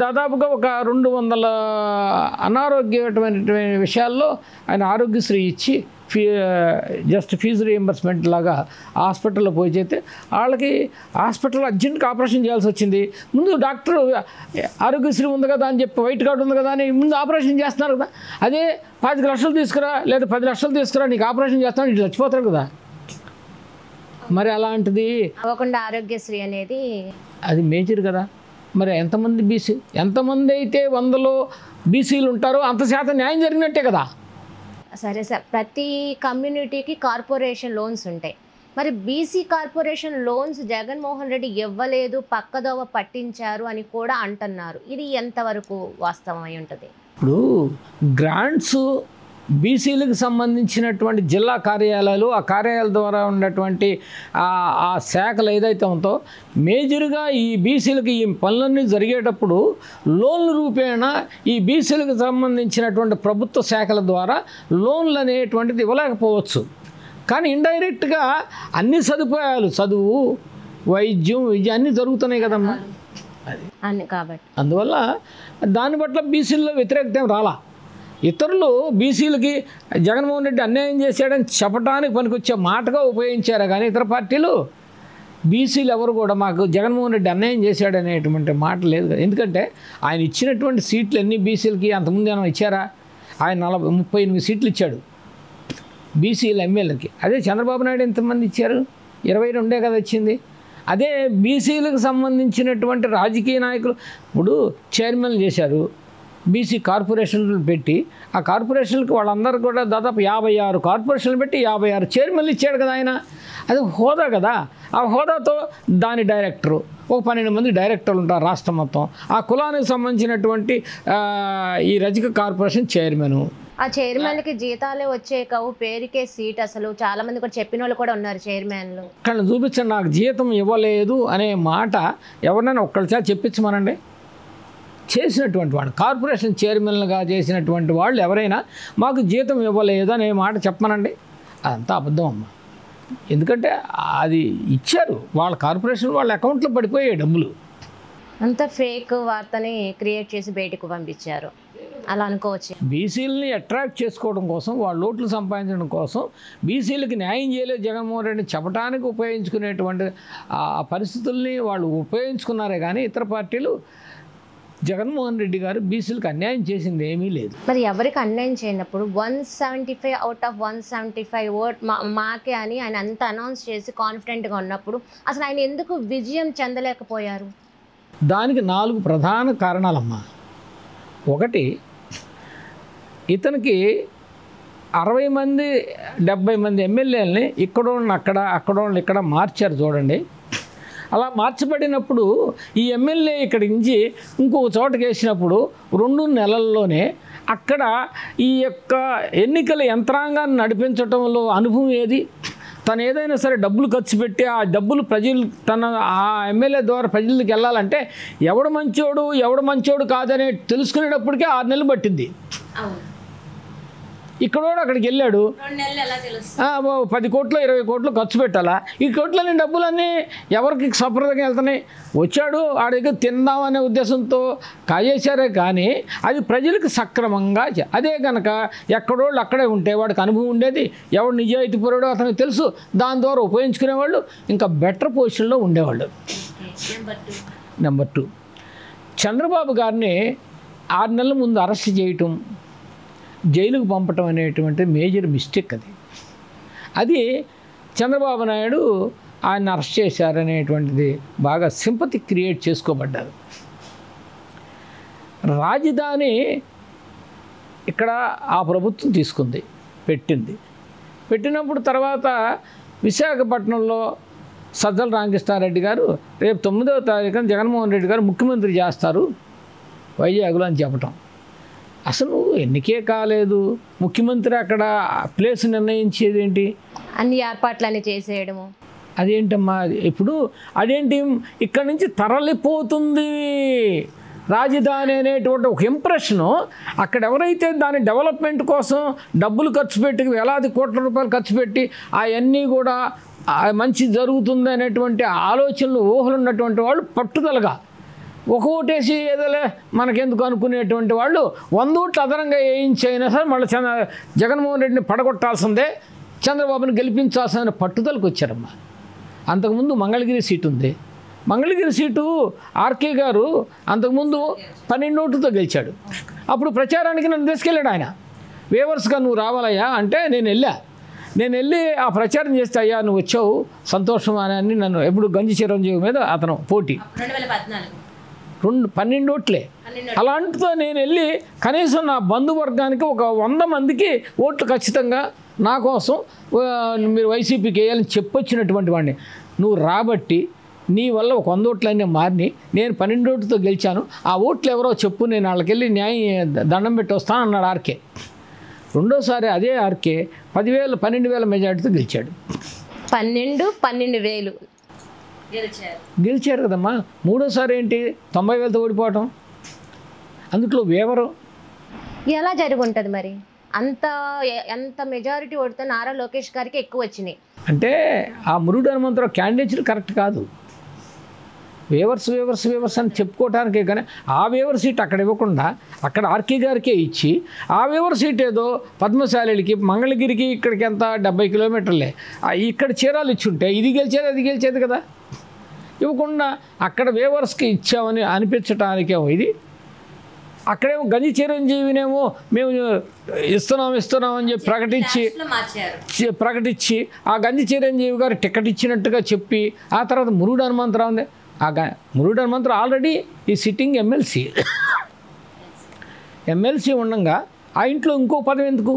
దాదాపుగా ఒక 200 అనారోగ్యమైన విషయాల్లో ఆయన ఆరోగ్యశ్రీ ఇచ్చి జస్ట్ ఫీజు రీఎంబర్స్మెంట్ లాగా హాస్పిటల్లో పోయి చేస్తే వాళ్ళకి హాస్పిటల్లో అర్జెంట్గా ఆపరేషన్ చేయాల్సి వచ్చింది. ముందు డాక్టర్ ఆరోగ్యశ్రీ ఉంది కదా అని చెప్పి వైట్ కార్డు ఉంది కదా అని ముందు ఆపరేషన్ చేస్తున్నారు కదా. అదే 5 లక్షలు తీసుకురా లేదా 10 లక్షలు తీసుకురా నీకు ఆపరేషన్ చేస్తాను ఇటు చచ్చిపోతారు కదా. మరి అలాంటిది అవ్వకుండా ఆరోగ్యశ్రీ అనేది అది మేజర్ కదా. మరి ఎంతమంది అయితే 100లో బీసీలు ఉంటారో అంత శాతం న్యాయం జరిగినట్టే కదా. సరే సార్, ప్రతి కమ్యూనిటీకి కార్పొరేషన్ లోన్స్ ఉంటాయి. మరి BC corporation loans Jaganmohan Reddy ఇవ్వలేదు, పక్కదోవ పట్టించారు అని కూడా అంటున్నారు. ఇది ఎంతవరకు వాస్తవం అయి ఉంటుంది? ఇప్పుడు గ్రాంట్స్ బీసీలకు సంబంధించినటువంటి జిల్లా కార్యాలయాలు, ఆ కార్యాలయాల ద్వారా ఉన్నటువంటి ఆ శాఖలు ఏదైతే ఉందో మేజర్గా ఈ బీసీలకు ఈ పనులన్నీ జరిగేటప్పుడు లోన్ల రూపేణ ఈ బీసీలకు సంబంధించినటువంటి ప్రభుత్వ శాఖల ద్వారా లోన్లు అనేటువంటిది ఇవ్వలేకపోవచ్చు. కానీ ఇండైరెక్ట్గా అన్ని సదుపాయాలు, చదువు, వైద్యం, విద్య అన్నీ జరుగుతున్నాయి కదమ్మా. అది కాబట్టి అందువల్ల దాని పట్ల బీసీల్లో వ్యతిరేకత రాలా. ఇతరులు బీసీలకి జగన్మోహన్ రెడ్డి అన్యాయం చేశాడని చెప్పడానికి పనికొచ్చే మాటగా ఉపయోగించారు. కానీ ఇతర పార్టీలు బీసీలు ఎవరు కూడా మాకు జగన్మోహన్ రెడ్డి అన్యాయం చేశాడనేటువంటి మాట లేదు కదా. ఎందుకంటే ఆయన ఇచ్చినటువంటి సీట్లు ఎన్ని బీసీలకి అంతకుముందు ఏమైనా ఇచ్చారా? ఆయన 38 సీట్లు ఇచ్చాడు బీసీల ఎమ్మెల్యేలకి. అదే చంద్రబాబు నాయుడు ఎంతమంది ఇచ్చారు? 22 కదా ఇచ్చింది. అదే బీసీలకు సంబంధించినటువంటి రాజకీయ నాయకులు ఇప్పుడు చైర్మన్లు చేశారు, బీసీ కార్పొరేషన్లు పెట్టి ఆ కార్పొరేషన్లకు వాళ్ళందరూ కూడా దాదాపు 56 కార్పొరేషన్లు పెట్టి 56 చైర్మన్లు ఇచ్చాడు కదా ఆయన. అది హోదా కదా. ఆ హోదాతో దాని డైరెక్టరు, ఒక 12 మంది డైరెక్టర్లు ఉంటారు రాష్ట్రం మొత్తం. ఆ కులానికి సంబంధించినటువంటి ఈ రజక కార్పొరేషన్ చైర్మను. ఆ చైర్మన్కి జీతాలే వచ్చే కావు, పేరుకే సీట్. అసలు చాలా మంది కూడా చెప్పిన వాళ్ళు కూడా ఉన్నారు చైర్మన్లు. ఇక్కడ చూపించండి, నాకు జీతం ఇవ్వలేదు అనే మాట ఎవరినైనా ఒక్కళ్ళ చెప్పించమనండి. చేసినటువంటి వాడు కార్పొరేషన్ చైర్మన్లుగా చేసినటువంటి వాళ్ళు ఎవరైనా మాకు జీతం ఇవ్వలేదు అనే మాట చెప్పమనండి. అదంతా అబద్ధం అమ్మ. ఎందుకంటే అది ఇచ్చారు, వాళ్ళ కార్పొరేషన్ వాళ్ళ అకౌంట్లో పడిపోయాయి డబ్బులు. అంతా ఫేక్ వార్తని క్రియేట్ చేసి బయటకు పంపించారు అలా అనుకోవచ్చు. బీసీలని అట్రాక్ట్ చేసుకోవడం కోసం, వాళ్ళ ఓట్లు సంపాదించడం కోసం బీసీలకి న్యాయం చేయలేదు జగన్మోహన్ రెడ్డి చెప్పడానికి ఉపయోగించుకునేటువంటి ఆ పరిస్థితుల్ని వాళ్ళు ఉపయోగించుకున్నారే కానీ ఇతర పార్టీలు జగన్మోహన్ రెడ్డి గారు బీసీలకు అన్యాయం చేసింది ఏమీ లేదు. మరి ఎవరికి అన్యాయం చేయనప్పుడు 175 అవుట్ ఆఫ్ 175 ఓట్ మాకే అని ఆయన అంత అనౌన్స్ చేసి కాన్ఫిడెంట్గా ఉన్నప్పుడు అసలు ఆయన ఎందుకు విజయం చెందలేకపోయారు? దానికి 4 ప్రధాన కారణాలమ్మా. ఒకటి, ఇతనికి 60 మంది 70 మంది ఎమ్మెల్యేలని ఇక్కడోళ్ళని అక్కడ, అక్కడోళ్ళని ఇక్కడ మార్చారు చూడండి. అలా మార్చబడినప్పుడు ఈ ఎమ్మెల్యే ఇక్కడి నుంచి ఇంకొక చోటకి వేసినప్పుడు 2 నెలల్లోనే అక్కడ ఈ యొక్క ఎన్నికల యంత్రాంగాన్ని నడిపించడంలో అనుభవం ఏది? తను ఏదైనా సరే డబ్బులు ఖర్చు పెట్టి ఆ డబ్బులు ఆ ఎమ్మెల్యే ద్వారా ప్రజలకు వెళ్ళాలంటే ఎవడు మంచోడు కాదనే తెలుసుకునేటప్పటికే 6 నెలలు పట్టింది. ఇక్కడ అక్కడికి వెళ్ళాడు, 10 కోట్లు 20 కోట్లు ఖర్చు పెట్టాలా? ఈ కోట్లని డబ్బులన్నీ ఎవరికి సపరేట్గా వెళ్తున్నాయి? వచ్చాడు ఆడ దగ్గర తిందామనే ఉద్దేశంతో కాజేశారే కానీ అది ప్రజలకు సక్రమంగా అదే కనుక ఎక్కడోళ్ళు అక్కడే ఉంటే వాడికి అనుభవం ఉండేది, ఎవడు నిజాయితీ పరుడో అతనికి తెలుసు, దాని ద్వారా ఉపయోగించుకునేవాళ్ళు, ఇంకా బెటర్ పొజిషన్లో ఉండేవాళ్ళు. నెంబర్ 2, చంద్రబాబు గారిని 6 నెలల ముందు అరెస్ట్ చేయటం, జైలుకు పంపటం అనేటువంటి మేజర్ మిస్టేక్. అది చంద్రబాబు నాయుడు ఆయన అరెస్ట్ చేశారనేటువంటిది బాగా సింపతి క్రియేట్ చేసుకోబడ్డారు. రాజధాని ఇక్కడ ఆ ప్రభుత్వం తీసుకుంది, పెట్టినప్పుడు తర్వాత విశాఖపట్నంలో సజ్జల రామకృష్ణారెడ్డి గారు రేపు 9వ తారీఖున జగన్మోహన్ రెడ్డి గారు ముఖ్యమంత్రి చేస్తారు వైజాగ్లో అని చెప్పటం. అసలు ఎన్నికే కాలేదు, ముఖ్యమంత్రి అక్కడ ప్లేస్ నిర్ణయించేది ఏంటి? అన్ని ఏర్పాట్లన్నీ చేసేయడము. అదేంటమ్మా ఇప్పుడు? అదేంటి ఇక్కడ నుంచి తరలిపోతుంది రాజధాని అనేటువంటి ఒక ఇంప్రెషను. అక్కడ ఎవరైతే దాని డెవలప్మెంట్ కోసం డబ్బులు ఖర్చు పెట్టి వేలాది కోట్ల రూపాయలు ఖర్చు పెట్టి అవన్నీ కూడా మంచి జరుగుతుంది అనేటువంటి ఆలోచనలు ఊహలు ఉన్నటువంటి వాళ్ళు పట్టుదలగా ఒక ఓటేసి ఏదోలే మనకెందుకు అనుకునేటువంటి వాళ్ళు 100 ఓట్లు అదనంగా వేయించైనా సరే మళ్ళీ జగన్మోహన్ రెడ్డిని పడగొట్టాల్సిందే, చంద్రబాబుని గెలిపించాల్సిన పట్టుదలకు వచ్చారమ్మా. అంతకుముందు మంగళగిరి సీటు ఉంది, మంగళగిరి సీటు ఆర్కే గారు అంతకుముందు 12 ఓట్లతో గెలిచాడు. అప్పుడు ప్రచారానికి నన్ను తీసుకెళ్ళాడు ఆయన, వేవర్స్గా నువ్వు రావాలయ్యా అంటే నేను వెళ్ళి ఆ ప్రచారం చేస్తే అయ్యా నువ్వు వచ్చావు సంతోషం అని నన్ను ఎప్పుడు గంజి చిరంజీవి మీద అతను పోటీ 12 ఓట్లే. అలాంటితో నేను వెళ్ళి కనీసం నా బంధువర్గానికి ఒక 100 మందికి ఓట్లు ఖచ్చితంగా నా కోసం మీరు వైసీపీకి వేయాలని చెప్పొచ్చినటువంటి వాడిని. నువ్వు రాబట్టి నీ వల్ల ఒక 100 ఓట్లన్నీ మారిని, నేను 12 ఓట్లతో గెలిచాను, ఆ ఓట్లు ఎవరో చెప్పు, నేను వాళ్ళకి వెళ్ళి దండం పెట్టి వస్తాను అన్నాడు ఆర్కే. రెండోసారి అదే ఆర్కే 12,000 మెజార్టీతో గెలిచాడు. 12,000 గెలిచారు కదమ్మా. మూడోసారి ఏంటి 90,000తో ఓడిపోవటం. అందుట్లో వేవరు ఎలా జరుగుంటుంది మరి? అంత మెజారిటీ ఓడితే నారా లోకేష్ గారికి ఎక్కువ వచ్చినాయి అంటే ఆ మురుడు హనుమంతరావు క్యాండిడేట్లు కరెక్ట్ కాదు. వేవర్స్ అని చెప్పుకోవటానికే కానీ ఆ వేవర్ సీట్ అక్కడ ఇవ్వకుండా అక్కడ ఆర్కే గారికే ఇచ్చి ఆ వేవర్ సీట్ ఏదో పద్మశాలికి మంగళగిరికి ఇక్కడికి ఎంత 70 కిలోమీటర్లే ఇక్కడ చీరాలు ఇచ్చుంటే ఇది గెలిచేది అది గెలిచేది కదా. ఇవ్వకుండా అక్కడ వేవర్స్కి ఇచ్చామని అనిపించటానికే ఇది. అక్కడేమో గంజి చిరంజీవినేమో మేము ఇస్తున్నాం అని చెప్పి ప్రకటించి ఆ గంజి చిరంజీవి గారు టికెట్ ఇచ్చినట్టుగా చెప్పి ఆ తర్వాత మురుడు హనుమంతరావు ఉంది. మురుడు హనుమంతరావు ఆల్రెడీ ఈ సిట్టింగ్ ఎమ్మెల్సీ ఉండగా ఆ ఇంట్లో ఇంకో పదవి ఎందుకు?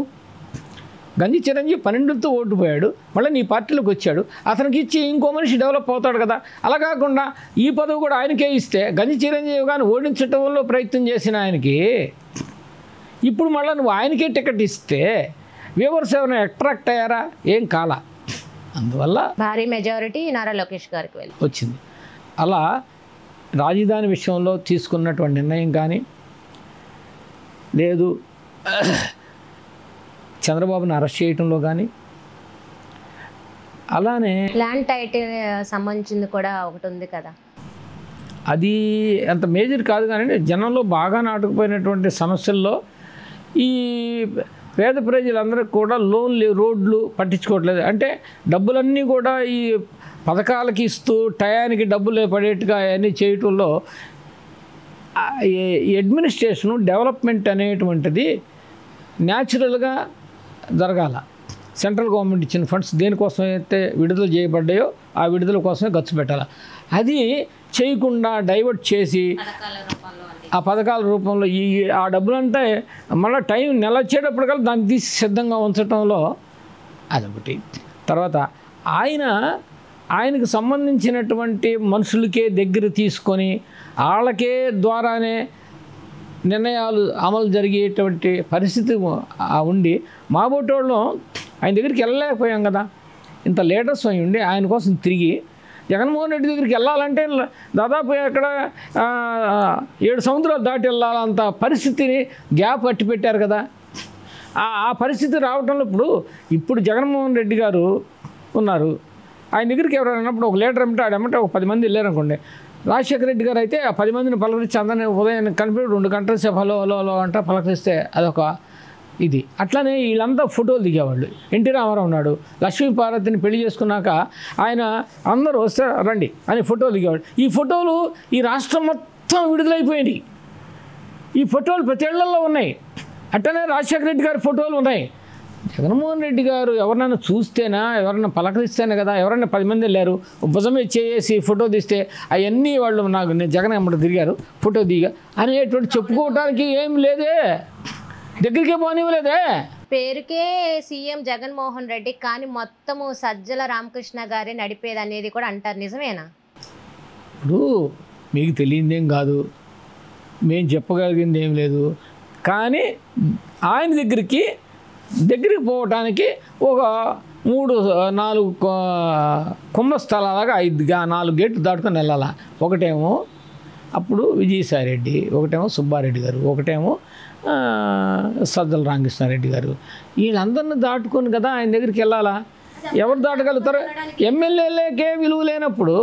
గంజి చిరంజీవి 12తో ఓడిపోయాడు, మళ్ళీ నీ పార్టీలోకి వచ్చాడు, అతనికి ఇచ్చి ఇంకో మనిషి డెవలప్ అవుతాడు కదా. అలా కాకుండా ఈ పదవి కూడా ఆయనకే ఇస్తే గంజి చిరంజీవి కానీ ఓడించడంలో ప్రయత్నం చేసిన ఆయనకి ఇప్పుడు మళ్ళీ నువ్వు ఆయనకే టికెట్ ఇస్తే వ్యూవర్స్ ఎవరైనా అట్రాక్ట్ అయ్యారా? ఏం కాలా. అందువల్ల భారీ మెజారిటీ నారా లోకేష్ గారికి వచ్చింది. అలా రాజధాని విషయంలో తీసుకున్నటువంటి నిర్ణయం కానీ లేదు చంద్రబాబుని అరెస్ట్ చేయటంలో కానీ అలానే ల్యాండ్ టైటిల్ సంబంధించింది కూడా ఒకటి ఉంది కదా, అది అంత మేజర్ కాదు కానీ జనంలో బాగా నాటుకుపోయినటువంటి సమస్యల్లో ఈ పేద ప్రజలందరికీ కూడా లోన్లు రోడ్లు పట్టించుకోవట్లేదు. అంటే డబ్బులన్నీ కూడా ఈ పథకాలకి ఇస్తూ టయానికి డబ్బులు పడేట్టుగా అవన్నీ చేయటంలో అడ్మినిస్ట్రేషను డెవలప్మెంట్ అనేటువంటిది న్యాచురల్గా జరగాల. సెంట్రల్ గవర్నమెంట్ ఇచ్చిన ఫండ్స్ దేనికోసం అయితే విడుదల చేయబడ్డాయో ఆ విడుదల కోసమే ఖర్చు పెట్టాలి. అది చేయకుండా డైవర్ట్ చేసి ఆ పథకాల రూపంలో ఆ డబ్బులంటే మళ్ళీ టైం నెల వచ్చేటప్పటికల్లా దాన్ని తీసి సిద్ధంగా ఉంచడంలో అదొకటి. తర్వాత ఆయన ఆయనకు సంబంధించినటువంటి మనుషులకే దగ్గర తీసుకొని వాళ్ళకే ద్వారానే నిర్ణయాలు అమలు జరిగేటువంటి పరిస్థితి ఉండి మా బోటోళ్ళం ఆయన దగ్గరికి వెళ్ళలేకపోయాం కదా. ఇంత లీడర్స్ అయి ఉండి ఆయన కోసం తిరిగి జగన్మోహన్ రెడ్డి దగ్గరికి వెళ్ళాలంటే దాదాపు అక్కడ 7 సముద్రాలు దాటి వెళ్ళాలంత పరిస్థితిని గ్యాప్ అట్టి పెట్టారు కదా. ఆ పరిస్థితి రావటంలో ఇప్పుడు జగన్మోహన్ రెడ్డి గారు ఉన్నారు, ఆయన దగ్గరికి ఎవరైనా అన్నప్పుడు ఒక లీడర్ ఏమంటే ఆడమంటే ఒక 10 మంది వెళ్ళారనుకోండి. రాజశేఖర రెడ్డి గారు అయితే ఆ 10 మందిని పలకరించి అందరినీ ఉదయం కనిపి 2 గంటల సేపు హలో హలో హలో అంట పలకరిస్తే అదొక ఇది. అట్లానే వీళ్ళంతా ఫోటోలు దిగేవాళ్ళు. ఎన్టీ రామారావు ఉన్నాడు, లక్ష్మీపార్వతిని పెళ్లి చేసుకున్నాక ఆయన అందరూ వస్తే రండి అని ఫోటోలు దిగేవాళ్ళు. ఈ ఫోటోలు ఈ రాష్ట్రం మొత్తం విడుదలైపోయినాయి. ఈ ఫోటోలు ప్రతి ఏళ్లలో ఉన్నాయి. అట్టనే రాజశేఖర రెడ్డి గారి ఫోటోలు ఉన్నాయి. జగన్మోహన్ రెడ్డి గారు ఎవరినైనా చూస్తేనా, ఎవరైనా పలకరిస్తేనే కదా. ఎవరైనా 10 మంది వెళ్ళారు, భుజమే చేసి ఫోటో తీస్తే అవన్నీ వాళ్ళు నేను జగన్ అమ్మట తిరిగారు ఫోటో దిగా అనేటువంటి చెప్పుకోవడానికి ఏం లేదే, దగ్గరికే పోనివ్వలేదే. పేరుకే సీఎం జగన్మోహన్ రెడ్డి, కానీ మొత్తము సజ్జల రామకృష్ణ గారే నడిపేది అనేది కూడా అంటారు. నిజమేనా? ఇప్పుడు మీకు తెలియదేం కాదు, మేము చెప్పగలిగింది ఏం లేదు. కానీ ఆయన దగ్గరికి పోవటానికి ఒక 3-4 కుంభస్థలాలుగా 4 గేట్లు దాటుకొని వెళ్ళాలా. ఒకటేమో అప్పుడు విజయసాయిరెడ్డి, ఒకటేమో సుబ్బారెడ్డి గారు, ఒకటేమో సజ్జల రామకృష్ణారెడ్డి గారు. వీళ్ళందరినీ దాటుకొని కదా ఆయన దగ్గరికి వెళ్ళాలా. ఎవరు దాటగలుగుతారు? ఎమ్మెల్యేలకే విలువ లేనప్పుడు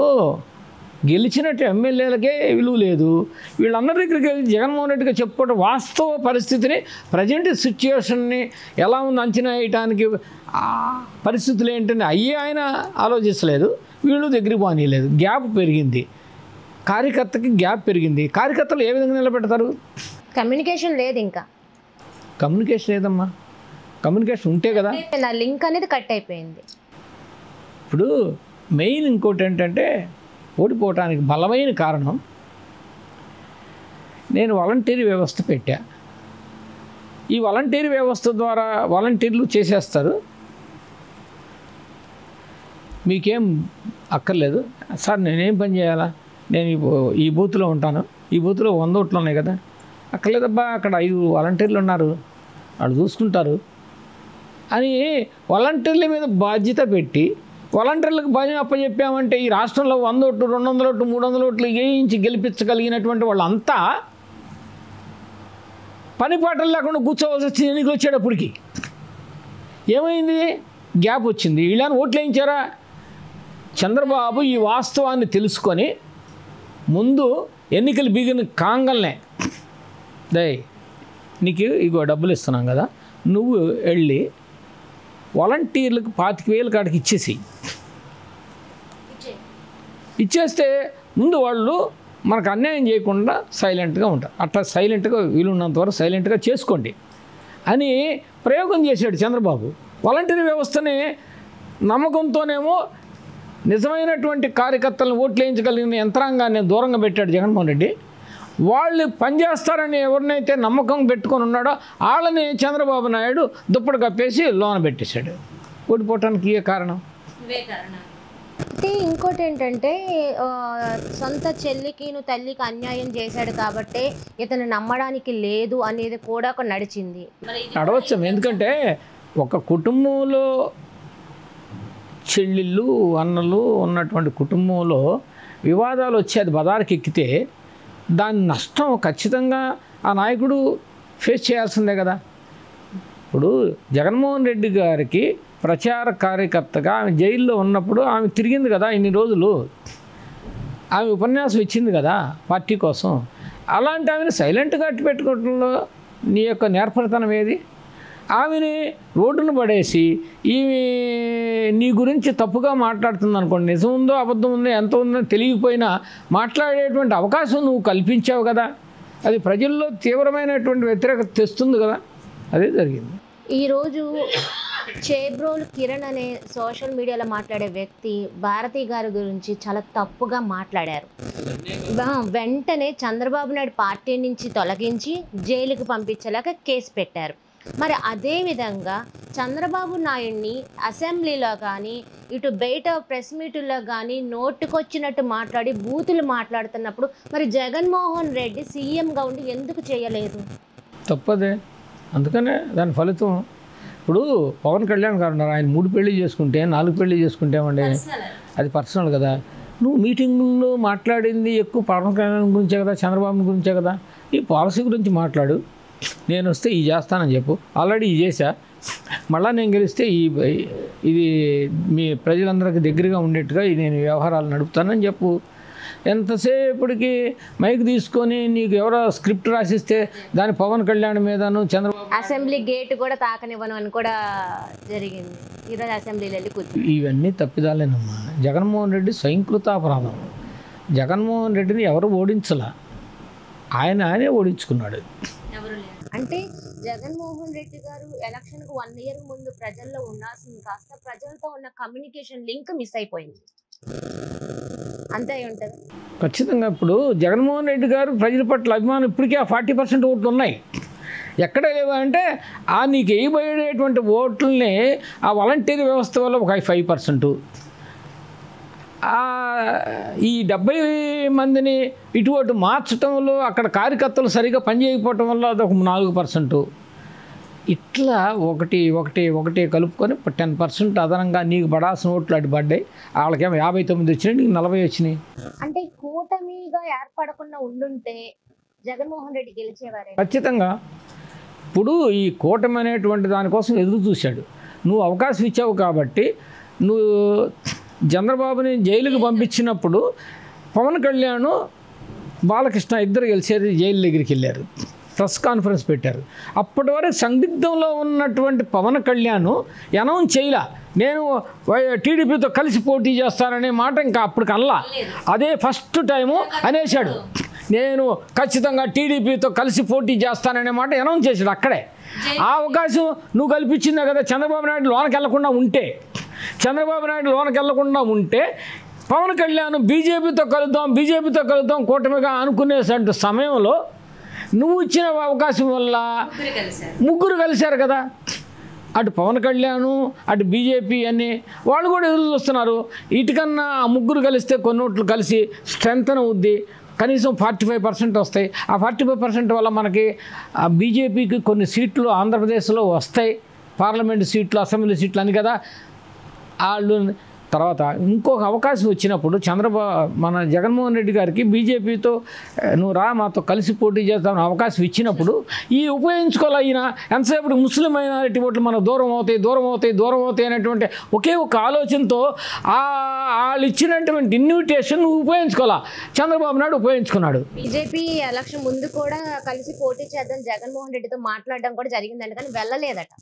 గెలిచినట్టు ఎమ్మెల్యేలకే విలువ లేదు. వీళ్ళందరి దగ్గరికి వెళ్ళి జగన్మోహన్ రెడ్డిగా చెప్పుకోవడం వాస్తవ పరిస్థితిని, ప్రజెంట్ సిచ్యువేషన్ని ఎలా ఉంది అంచనా వేయటానికి పరిస్థితులు ఏంటని ఆయన ఆలోచించలేదు. వీళ్ళు దగ్గరికి పోనీయలేదు. గ్యాప్ పెరిగింది, కార్యకర్తకి గ్యాప్ పెరిగింది. కార్యకర్తలు ఏ విధంగా నిలబెడతారు? కమ్యూనికేషన్ లేదు. ఇంకా కమ్యూనికేషన్ లేదమ్మా. కమ్యూనికేషన్ ఉంటే కదా. నా లింక్ అనేది కట్ అయిపోయింది. ఇప్పుడు మెయిన్ ఇంకోటి ఏంటంటే ఓడిపోవటానికి బలమైన కారణం, నేను వాలంటీర్ వ్యవస్థ పెట్టా. ఈ వాలంటీర్ వ్యవస్థ ద్వారా వాలంటీర్లు చేసేస్తారు, మీకేం అక్కర్లేదు సార్. నేనేం పని చేయాలా? నేను ఈ బూత్లో ఉంటాను, ఈ బూత్లో 100 ఓట్లు ఉన్నాయి కదా. అక్కర్లేదబ్బా, అక్కడ 5 వాలంటీర్లు ఉన్నారు, వాళ్ళు చూసుకుంటారు అని వాలంటీర్ల మీద బాధ్యత పెట్టి వాలంటీర్లకు భయం అప్పచెప్పామంటే ఈ రాష్ట్రంలో 100 ఓట్లు, 200 ఓట్లు, 300 ఓట్లు వేయించి గెలిపించగలిగినటువంటి వాళ్ళంతా పని పాటలు లేకుండా కూర్చోవలసి వచ్చింది. ఎన్నికలు వచ్చేటప్పటికి ఏమైంది? గ్యాప్ వచ్చింది. వీళ్ళని ఓట్లు వేయించారా? చంద్రబాబు ఈ వాస్తవాన్ని తెలుసుకొని ముందు ఎన్నికలు బిగిన కాంగల్నే నీకు ఇగో డబ్బులు ఇస్తున్నాం కదా, నువ్వు వెళ్ళి వాలంటీర్లకు 25,000 కాడికి ఇచ్చేస్తే ముందు వాళ్ళు మనకు అన్యాయం చేయకుండా సైలెంట్గా ఉంటారు. అట్లా సైలెంట్గా వీలున్నంత వరకు సైలెంట్గా చేసుకోండి అని ప్రయోగం చేశాడు చంద్రబాబు. వాలంటీర్ వ్యవస్థని నమ్మకంతోనేమో నిజమైనటువంటి కార్యకర్తలను ఓట్లు వేయించగలిగిన యంత్రాంగాన్ని దూరంగా పెట్టాడు జగన్మోహన్ రెడ్డి. వాళ్ళు పనిచేస్తారని ఎవరినైతే నమ్మకం పెట్టుకొని ఉన్నాడో వాళ్ళని చంద్రబాబు నాయుడు దుప్పటి కప్పేసి లోన పెట్టేశాడు. ఓడిపోవటానికి ఏ కారణం? అంటే ఇంకోటి ఏంటంటే సొంత చెల్లికిను తల్లికి అన్యాయం చేశాడు కాబట్టి ఇతను నమ్మడానికి లేదు అనేది కూడా ఒక నడిచింది. నడవచ్చు. ఎందుకంటే ఒక కుటుంబంలో చెల్లెళ్ళు అన్నలు ఉన్నటువంటి కుటుంబంలో వివాదాలు వచ్చి అది బజారుకి ఎక్కితే దాని నష్టం ఖచ్చితంగా ఆ నాయకుడు ఫేస్ చేయాల్సిందే కదా. ఇప్పుడు జగన్మోహన్ రెడ్డి గారికి ప్రచార కార్యకర్తగా ఆమె జైల్లో ఉన్నప్పుడు ఆమె తిరిగింది కదా ఇన్ని రోజులు, ఆమె ఉపన్యాసం ఇచ్చింది కదా పార్టీ కోసం. అలాంటి ఆమెను సైలెంట్గా అట్టి పెట్టుకోవడంలో నీ యొక్క నేర్పరితనం ఏది? ఆమెని రోడ్డును పడేసి ఈమె నీ గురించి తప్పుగా మాట్లాడుతుంది అనుకోండి, నిజం ఉందో అబద్ధం ఉందో ఎంత ఉందో తెలియకపోయినా మాట్లాడేటువంటి అవకాశం నువ్వు కల్పించావు కదా, అది ప్రజల్లో తీవ్రమైనటువంటి వ్యతిరేకత తెస్తుంది కదా. అదే జరిగింది. ఈరోజు చేబ్రోలు కిరణ్ అనే సోషల్ మీడియాలో మాట్లాడే వ్యక్తి భారతి గారి గురించి చాలా తప్పుగా మాట్లాడారు. వెంటనే చంద్రబాబు నాయుడు పార్టీ నుంచి తొలగించి జైలుకి పంపించేలాగా కేసు పెట్టారు. మరి అదేవిధంగా చంద్రబాబు నాయుడిని అసెంబ్లీలో కానీ ఇటు బయట ప్రెస్ మీటుల్లో కానీ నోటుకొచ్చినట్టు మాట్లాడి బూతులు మాట్లాడుతున్నప్పుడు మరి జగన్మోహన్ రెడ్డి సీఎంగా ఉండి ఎందుకు చేయలేదు? తప్పదే. అందుకనే దాని ఫలితం ఇప్పుడు పవన్ కళ్యాణ్ గారు ఉన్నారు, ఆయన 3 పెళ్లి చేసుకుంటే 4 పెళ్లి చేసుకుంటేమండి అది పర్సనల్ కదా. నువ్వు మీటింగుల్లో మాట్లాడింది ఎక్కువ పవన్ కళ్యాణ్ గురించే కదా, చంద్రబాబు గురించే కదా. ఈ పాలసీ గురించి మాట్లాడు. నేను వస్తే ఈ చేస్తానని చెప్పు. ఆల్రెడీ ఈ చేశా, మళ్ళీ నేను గెలిస్తే ఇది మీ ప్రజలందరికీ దగ్గరగా ఉండేట్టుగా నేను వ్యవహారాలు నడుపుతానని చెప్పు. ఎంతసేపటికి మైక్ తీసుకొని నీకు ఎవరో స్క్రిప్ట్ రాసిస్తే దాని పవన్ కళ్యాణ్ మీదను చంద్రబాబు అసెంబ్లీ గేట్ కూడా తాకనివ్వను అని కూడా జరిగింది. ఈరోజు అసెంబ్లీలో వెళ్ళి కూర్చొని ఇవన్నీ తప్పిదాలేనమ్మా. జగన్మోహన్ రెడ్డి స్వయంకృతాపరాధం. జగన్మోహన్ రెడ్డిని ఎవరు ఓడించలా, ఆయనే ఓడించుకున్నాడు. అంటే జగన్మోహన్ రెడ్డి గారు ఎలక్షన్కు 1 year ముందు ప్రజల్లో ఉండాల్సింది కాస్త ప్రజలతో ఉన్న కమ్యూనికేషన్ లింక్ మిస్ అయిపోయింది. అంతే ఉంటుంది ఖచ్చితంగా. ఇప్పుడు జగన్మోహన్ రెడ్డి గారు ప్రజల పట్ల అభిమానం ఇప్పటికీ ఆ 40% ఓట్లు ఉన్నాయి. ఎక్కడ లేవా అంటే నీకు వేయబోయేటువంటి ఓట్లని ఆ వాలంటీర్ వ్యవస్థ వల్ల ఒక 5%, ఈ 70 మందిని ఇటువంటి మార్చడంలో అక్కడ కార్యకర్తలు సరిగా పనిచేయకపోవటం వల్ల అదొక 4%. ఇట్లా ఒకటి కలుపుకొని 10% అదనంగా నీకు పడాల్సిన ఓట్లు అటు పడ్డాయి. వాళ్ళకేమో 59 వచ్చినాయి, నీకు 40 వచ్చినాయి. అంటే కూటమిగా ఏర్పడకుండా ఉండుంటే జగన్మోహన్ రెడ్డి గెలిచేవారే ఖచ్చితంగా. ఇప్పుడు ఈ కూటమి అనేటువంటి దానికోసం ఎదురు చూశాడు. నువ్వు అవకాశం ఇచ్చావు కాబట్టి నువ్వు చంద్రబాబుని జైలుకి పంపించినప్పుడు పవన్ కళ్యాణ్ బాలకృష్ణ ఇద్దరు కలిసేది జైలు దగ్గరికి వెళ్ళారు, ప్రెస్ కాన్ఫరెన్స్ పెట్టారు. అప్పటి వరకు సందిగ్ధంలో ఉన్నటువంటి పవన్ కళ్యాణ్ అనౌన్స్ చేయలా, నేను టీడీపీతో కలిసి పోటీ చేస్తాననే మాట ఇంకా అప్పటికి అనలా. అదే ఫస్ట్ టైము అనేసాడు, నేను ఖచ్చితంగా టీడీపీతో కలిసి పోటీ చేస్తాననే మాట అనౌన్స్ చేశాడు అక్కడే. ఆ అవకాశం నువ్వు కల్పించిందే కదా. చంద్రబాబు నాయుడు లోనకి వెళ్లకుండా ఉంటే పవన్ కళ్యాణ్ బీజేపీతో కలుద్దాం కూటమిగా అనుకునే సమయంలో నువ్వు ఇచ్చిన అవకాశం వల్ల ముగ్గురు కలిశారు కదా. అటు పవన్ కళ్యాణ్ అటు బీజేపీ అని వాళ్ళు కూడా ఎదురు చూస్తున్నారు. ఇటుకన్నా ఆ ముగ్గురు కలిస్తే కొన్ని ఓట్లు కలిసి స్ట్రెంగ్త్ అవుద్ది, కనీసం 45% వస్తాయి. ఆ 45% వల్ల మనకి బీజేపీకి కొన్ని సీట్లు ఆంధ్రప్రదేశ్లో వస్తాయి, పార్లమెంటు సీట్లు, అసెంబ్లీ సీట్లు అని కదా. వాళ్ళు తర్వాత ఇంకొక అవకాశం వచ్చినప్పుడు మన జగన్మోహన్ రెడ్డి గారికి బీజేపీతో నువ్వు రా మాతో కలిసి పోటీ చేస్తామని అవకాశం ఇచ్చినప్పుడు ఉపయోగించుకోవాలి. అయిన ఎంతసేపు ముస్లిం మైనారిటీ ఓట్లు మనకు దూరం అవుతాయి అనేటువంటి ఒకే ఒక ఆలోచనతో వాళ్ళు ఇచ్చినటువంటి ఇన్విటేషన్ నువ్వు ఉపయోగించుకోవాలా. చంద్రబాబు నాయుడు ఉపయోగించుకున్నాడు. బీజేపీ ఎలక్షన్ ముందు కూడా కలిసి పోటీ చేద్దాం జగన్మోహన్ రెడ్డితో మాట్లాడడం కూడా జరిగిందండి, కానీ వెళ్ళలేదట.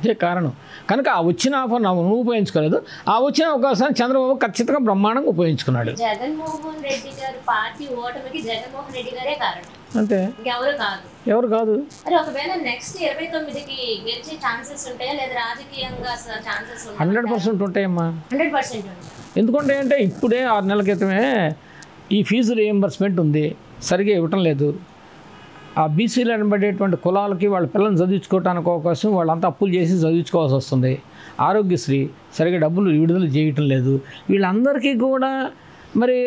అదే కారణం. కనుక ఆ వచ్చిన ఆఫర్ నువ్వు ఉపయోగించుకోలేదు. ఆ వచ్చిన అవకాశాన్ని చంద్రబాబు ఖచ్చితంగా బ్రహ్మాండంగా ఉపయోగించుకున్నాడు. జగన్మోహన్ రెడ్డి గారి పార్టీ ఓటమికి జగన్మోహన్ రెడ్డి గారే కారణం, అంతే, ఎవరు కాదు. మరి ఒకవేళ నెక్స్ట్ 29కి గెలిచే ఛాన్సెస్ ఉంటాయా లేదా రాజకీయంగా ఛాన్సెస్ 100% ఉంటాయమ్మా. 100% ఎందుకంటే ఇప్పుడే 6 నెలల క్రితమే ఈ ఫీజు రీఎంబర్స్మెంట్ ఉంది, సరిగా ఇవ్వటం లేదు. ఆ బీసీలు అనబడేటువంటి కులాలకి వాళ్ళ పిల్లల్ని చదివించుకోవడానికి అవకాశం వాళ్ళంతా అప్పులు చేసి చదివించుకోవాల్సి వస్తుంది. ఆరోగ్యశ్రీ సరిగా డబ్బులు విడుదల చేయటం లేదు. వీళ్ళందరికీ కూడా మరి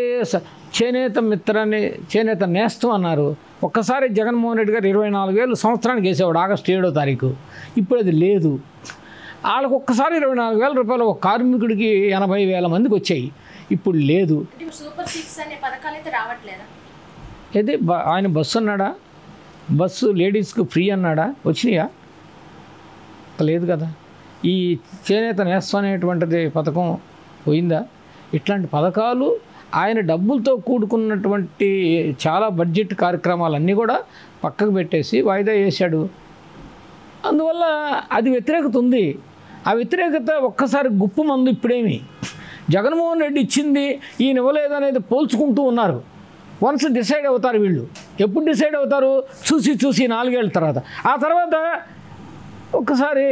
చేనేత నేస్తం అన్నారు. ఒక్కసారి జగన్మోహన్ రెడ్డి గారు 24,000 సంవత్సరానికి వేసేవాడు ఆగస్టు 7వ తారీఖు. ఇప్పుడు అది లేదు. వాళ్ళకు ఒక్కసారి 24,000 రూపాయలు ఒక కార్మికుడికి 80,000 మందికి వచ్చాయి, ఇప్పుడు లేదు. సూపర్ 6 అనే పథకాలు అయితే రావట్లేదా? అయితే ఆయన బస్సు అన్నాడా, బస్సు లేడీస్కి ఫ్రీ అన్నాడా, వచ్చినాయా? లేదు కదా. ఈ చేనేత నేస్తం అనేటువంటిది పథకం పోయిందా? ఇట్లాంటి పథకాలు ఆయన డబ్బులతో కూడుకున్నటువంటి చాలా బడ్జెట్ కార్యక్రమాలన్నీ కూడా పక్కకు పెట్టేసి వాయిదా వేశాడు. అందువల్ల అది వ్యతిరేకత ఉంది. ఆ వ్యతిరేకత ఒక్కసారి గుప్పు మందు ఇప్పుడేమి జగన్మోహన్ రెడ్డి ఇచ్చింది ఈయన ఇవ్వలేదనేది పోల్చుకుంటూ ఉన్నారు. వన్స్ డిసైడ్ అవుతారు వీళ్ళు. ఎప్పుడు డిసైడ్ అవుతారు? చూసి 4 ఏళ్ళ తర్వాత. ఆ తర్వాత ఒక్కసారి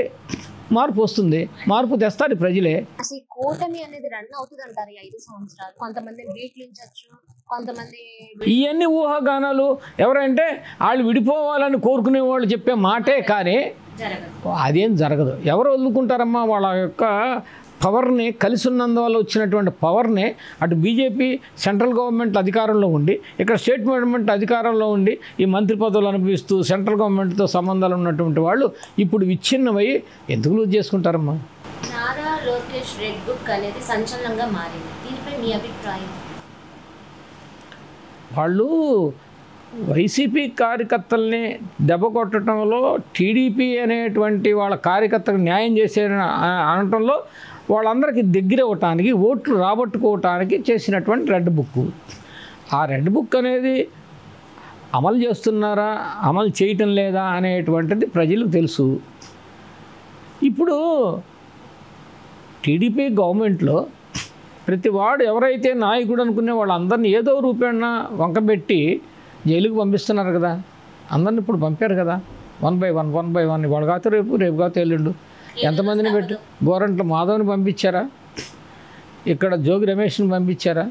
మార్పు వస్తుంది, మార్పు తెస్తారు ప్రజలే. అసలు కూటమి అనేది రన్ అవుతుంది అంటారు 5 సంవత్సరాలు. కొంతమంది వీట్లించచ్చు, కొంతమంది ఇవన్నీ ఊహాగానాలు. ఎవరంటే వాళ్ళు విడిపోవాలని కోరుకునే వాళ్ళు చెప్పే మాటే కానీ అదేం జరగదు. ఎవరు వదులుకుంటారమ్మా వాళ్ళ యొక్క పవర్ని, కలిసి ఉన్నందువల్ల వచ్చినటువంటి పవర్ని అటు బీజేపీ సెంట్రల్ గవర్నమెంట్ అధికారంలో ఉండి, ఇక్కడ స్టేట్ గవర్నమెంట్ అధికారంలో ఉండి ఈ మంత్రి పదవులు అనుభవిస్తూ సెంట్రల్ గవర్నమెంట్తో సంబంధాలు ఉన్నటువంటి వాళ్ళు ఇప్పుడు విచ్ఛిన్నమై ఎందుకు లూజ్ చేసుకుంటారమ్మా? నారా లోకేష్ రెడ్ బుక్ అనేది సంచలనంగా మారింది. దీనిపై మీ అభిప్రాయం? వాళ్ళు వైసీపీ కార్యకర్తల్ని దెబ్బ కొట్టడంలో, టీడీపీ అనేటువంటి వాళ్ళ కార్యకర్తలకు న్యాయం చేసే అనటంలో వాళ్ళందరికీ దగ్గర అవ్వటానికి, ఓట్లు రాబట్టుకోవటానికి చేసినటువంటి రెడ్ బుక్. ఆ రెడ్ బుక్ అనేది అమలు చేస్తున్నారా, అమలు చేయటం లేదా అనేటువంటిది ప్రజలకు తెలుసు. ఇప్పుడు టీడీపీ గవర్నమెంట్లో ప్రతి వాడు ఎవరైతే నాయకుడు అనుకునే వాళ్ళందరినీ ఏదో రూపేణ వంకబెట్టి జైలుకు పంపిస్తున్నారు కదా. అందరిని ఇప్పుడు పంపారు కదా, 1 by 1 వాడు కాదు రేపు కాదు ఎల్లుండు. ఎంతమందిని పెట్టి గోరంట్ల మాధవ్ని పంపించారా, ఇక్కడ జోగి రమేష్ని పంపించారా,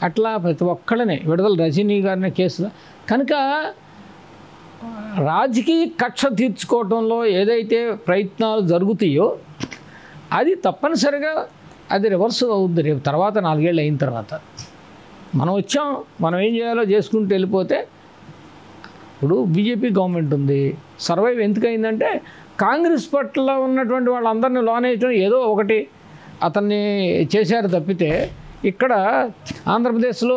అట్లా ప్రతి ఒక్కళ్ళని, విడుదల రజనీ గారిని కేసులో. కనుక రాజకీయ కక్ష తీర్చుకోవడంలో ఏదైతే ప్రయత్నాలు జరుగుతాయో అది తప్పనిసరిగా అది రివర్స్ అవుద్ది రేపు తర్వాత 4 ఏళ్ళు అయిన తర్వాత. మనం వచ్చాం, మనం ఏం చేయాలో చేసుకుంటూ వెళ్ళిపోతే. ఇప్పుడు బీజేపీ గవర్నమెంట్ ఉంది, సర్వైవ్ ఎందుకయిందంటే కాంగ్రెస్ పట్ల ఉన్నటువంటి వాళ్ళందరినీ లోనేయటం ఏదో ఒకటి అతన్ని చేశారు తప్పితే, ఇక్కడ ఆంధ్రప్రదేశ్లో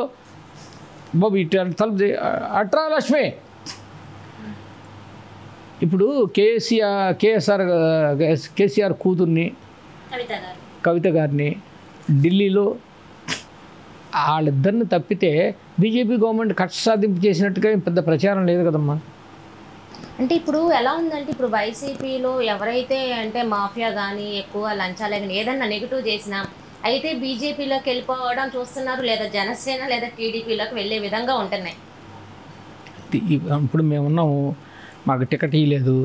బాబు ఇటు తలుపు అట్రా లక్ష్మి, ఇప్పుడు కేసీఆర్ కూతుర్ని కవిత గారిని ఢిల్లీలో వాళ్ళిద్దరిని తప్పితే బీజేపీ గవర్నమెంట్ కక్ష సాధింపు చేసినట్టుగా పెద్ద ప్రచారం లేదు కదమ్మా. అంటే ఇప్పుడు ఎలా ఉందంటే, ఇప్పుడు వైసీపీలో ఎవరైతే అంటే మాఫియా కానీ ఎక్కువ లంచాలే కానీ ఏదన్నా నెగిటివ్ చేసినా అయితే బీజేపీలోకి వెళ్ళిపోవడం చూస్తున్నారు, లేదా జనసేన లేదా టీడీపీలోకి వెళ్ళే విధంగా ఉంటున్నాయి. ఇప్పుడు మేమున్నాము, మాకు టికెట్ ఇవ్వలేదు,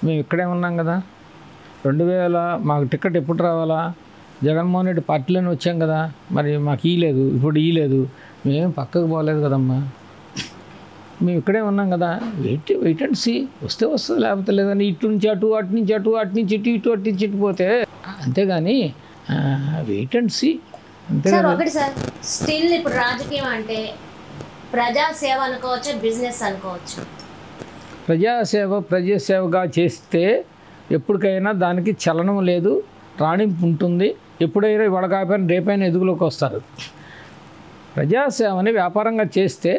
మేము ఇక్కడే ఉన్నాం కదా. 2000 మాకు టికెట్ ఎప్పుడు రావాలా, జగన్మోహన్ రెడ్డి పార్టీలోనే వచ్చాం కదా, మరి మాకు ఇవ్వలేదు, ఇప్పుడు ఇవ్వలేదు, మేము పక్కకు పోలేదు కదమ్మా, మేము ఇక్కడే ఉన్నాం కదా. వెయిట్ అండ్ సీ, వస్తే వస్తుంది లేకపోతే లేదని, ఇటు నుంచి అటు, అటు నుంచి అటు, అటు నుంచి ఇటు, ఇటు అటు నుంచి ఇటు పోతే అంతేగాని వెయిట్ అండ్ సీ అంతే. సార్ ఒకటి సార్, స్టిల్ ఇప్పుడు రాజకీయం అంటే ప్రజాసేవ అనుకోవచ్చు, బిజినెస్ అనుకోవచ్చు. ప్రజాసేవగా చేస్తే ఎప్పటికైనా దానికి చలనం లేదు, రాణింపు ఉంటుంది. ఎప్పుడైనా ఇవాళ కాకపోయినా రేపైనా ఎదుగులోకి వస్తారు. ప్రజాసేవని వ్యాపారంగా చేస్తే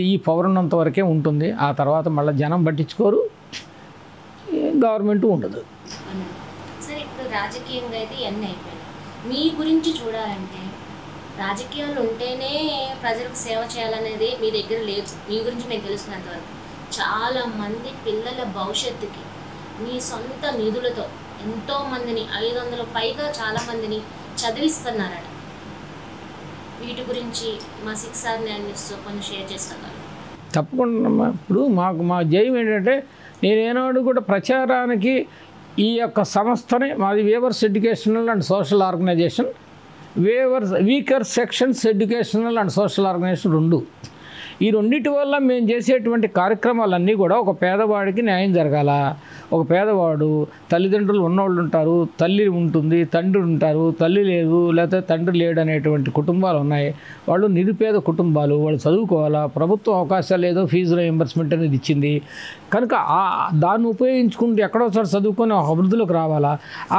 ఈ పవర్ ఉన్నంత వరకే ఉంటుంది. ఆ తర్వాత మళ్ళీ జనం పట్టించుకోరు, గవర్నమెంట్ ఉండదు. సరే, ఇప్పుడు రాజకీయంగా అయితే ఇవన్నీ అయిపోయినాయి. మీ గురించి చూడాలంటే రాజకీయాలు ఉంటేనే ప్రజలకు సేవ చేయాలనేది మీ దగ్గర లేదు. మీ గురించి మీకు తెలుసుకున్నంతవరకు చాలామంది పిల్లల భవిష్యత్తుకి మీ సొంత నిధులతో ఎంతోమందిని 500 పైగా చాలామందిని చదివిస్తున్నారట. వీటి గురించి మా 6R న్యూస్తో కొంచెం షేర్ చేస్తున్నారు. తప్పకుండా. ఇప్పుడు మా జయం ఏంటంటే, నేనేనాడు కూడా ప్రచారానికి ఈ యొక్క సంస్థని, మాది weavers educational and social organization, weaker sections educational and social organization 2. ఈ రెండింటి వల్ల మేము చేసేటువంటి కార్యక్రమాలన్నీ కూడా ఒక పేదవాడికి న్యాయం జరగాల. ఒక పేదవాడు, తల్లిదండ్రులు ఉన్నవాళ్ళు ఉంటారు, తల్లి ఉంటుంది, తండ్రి ఉంటారు, తల్లి లేదు లేకపోతే తండ్రి లేడు అనేటువంటి కుటుంబాలు ఉన్నాయి. వాళ్ళు నిరుపేద కుటుంబాలు, వాళ్ళు చదువుకోవాలా. ప్రభుత్వం అవకాశాలు ఏదో ఫీజు రీయింబర్స్మెంట్ అనేది ఇచ్చింది కనుక దాన్ని ఉపయోగించుకుంటూ ఎక్కడో చోట చదువుకొని అభివృద్ధిలోకి రావాలా.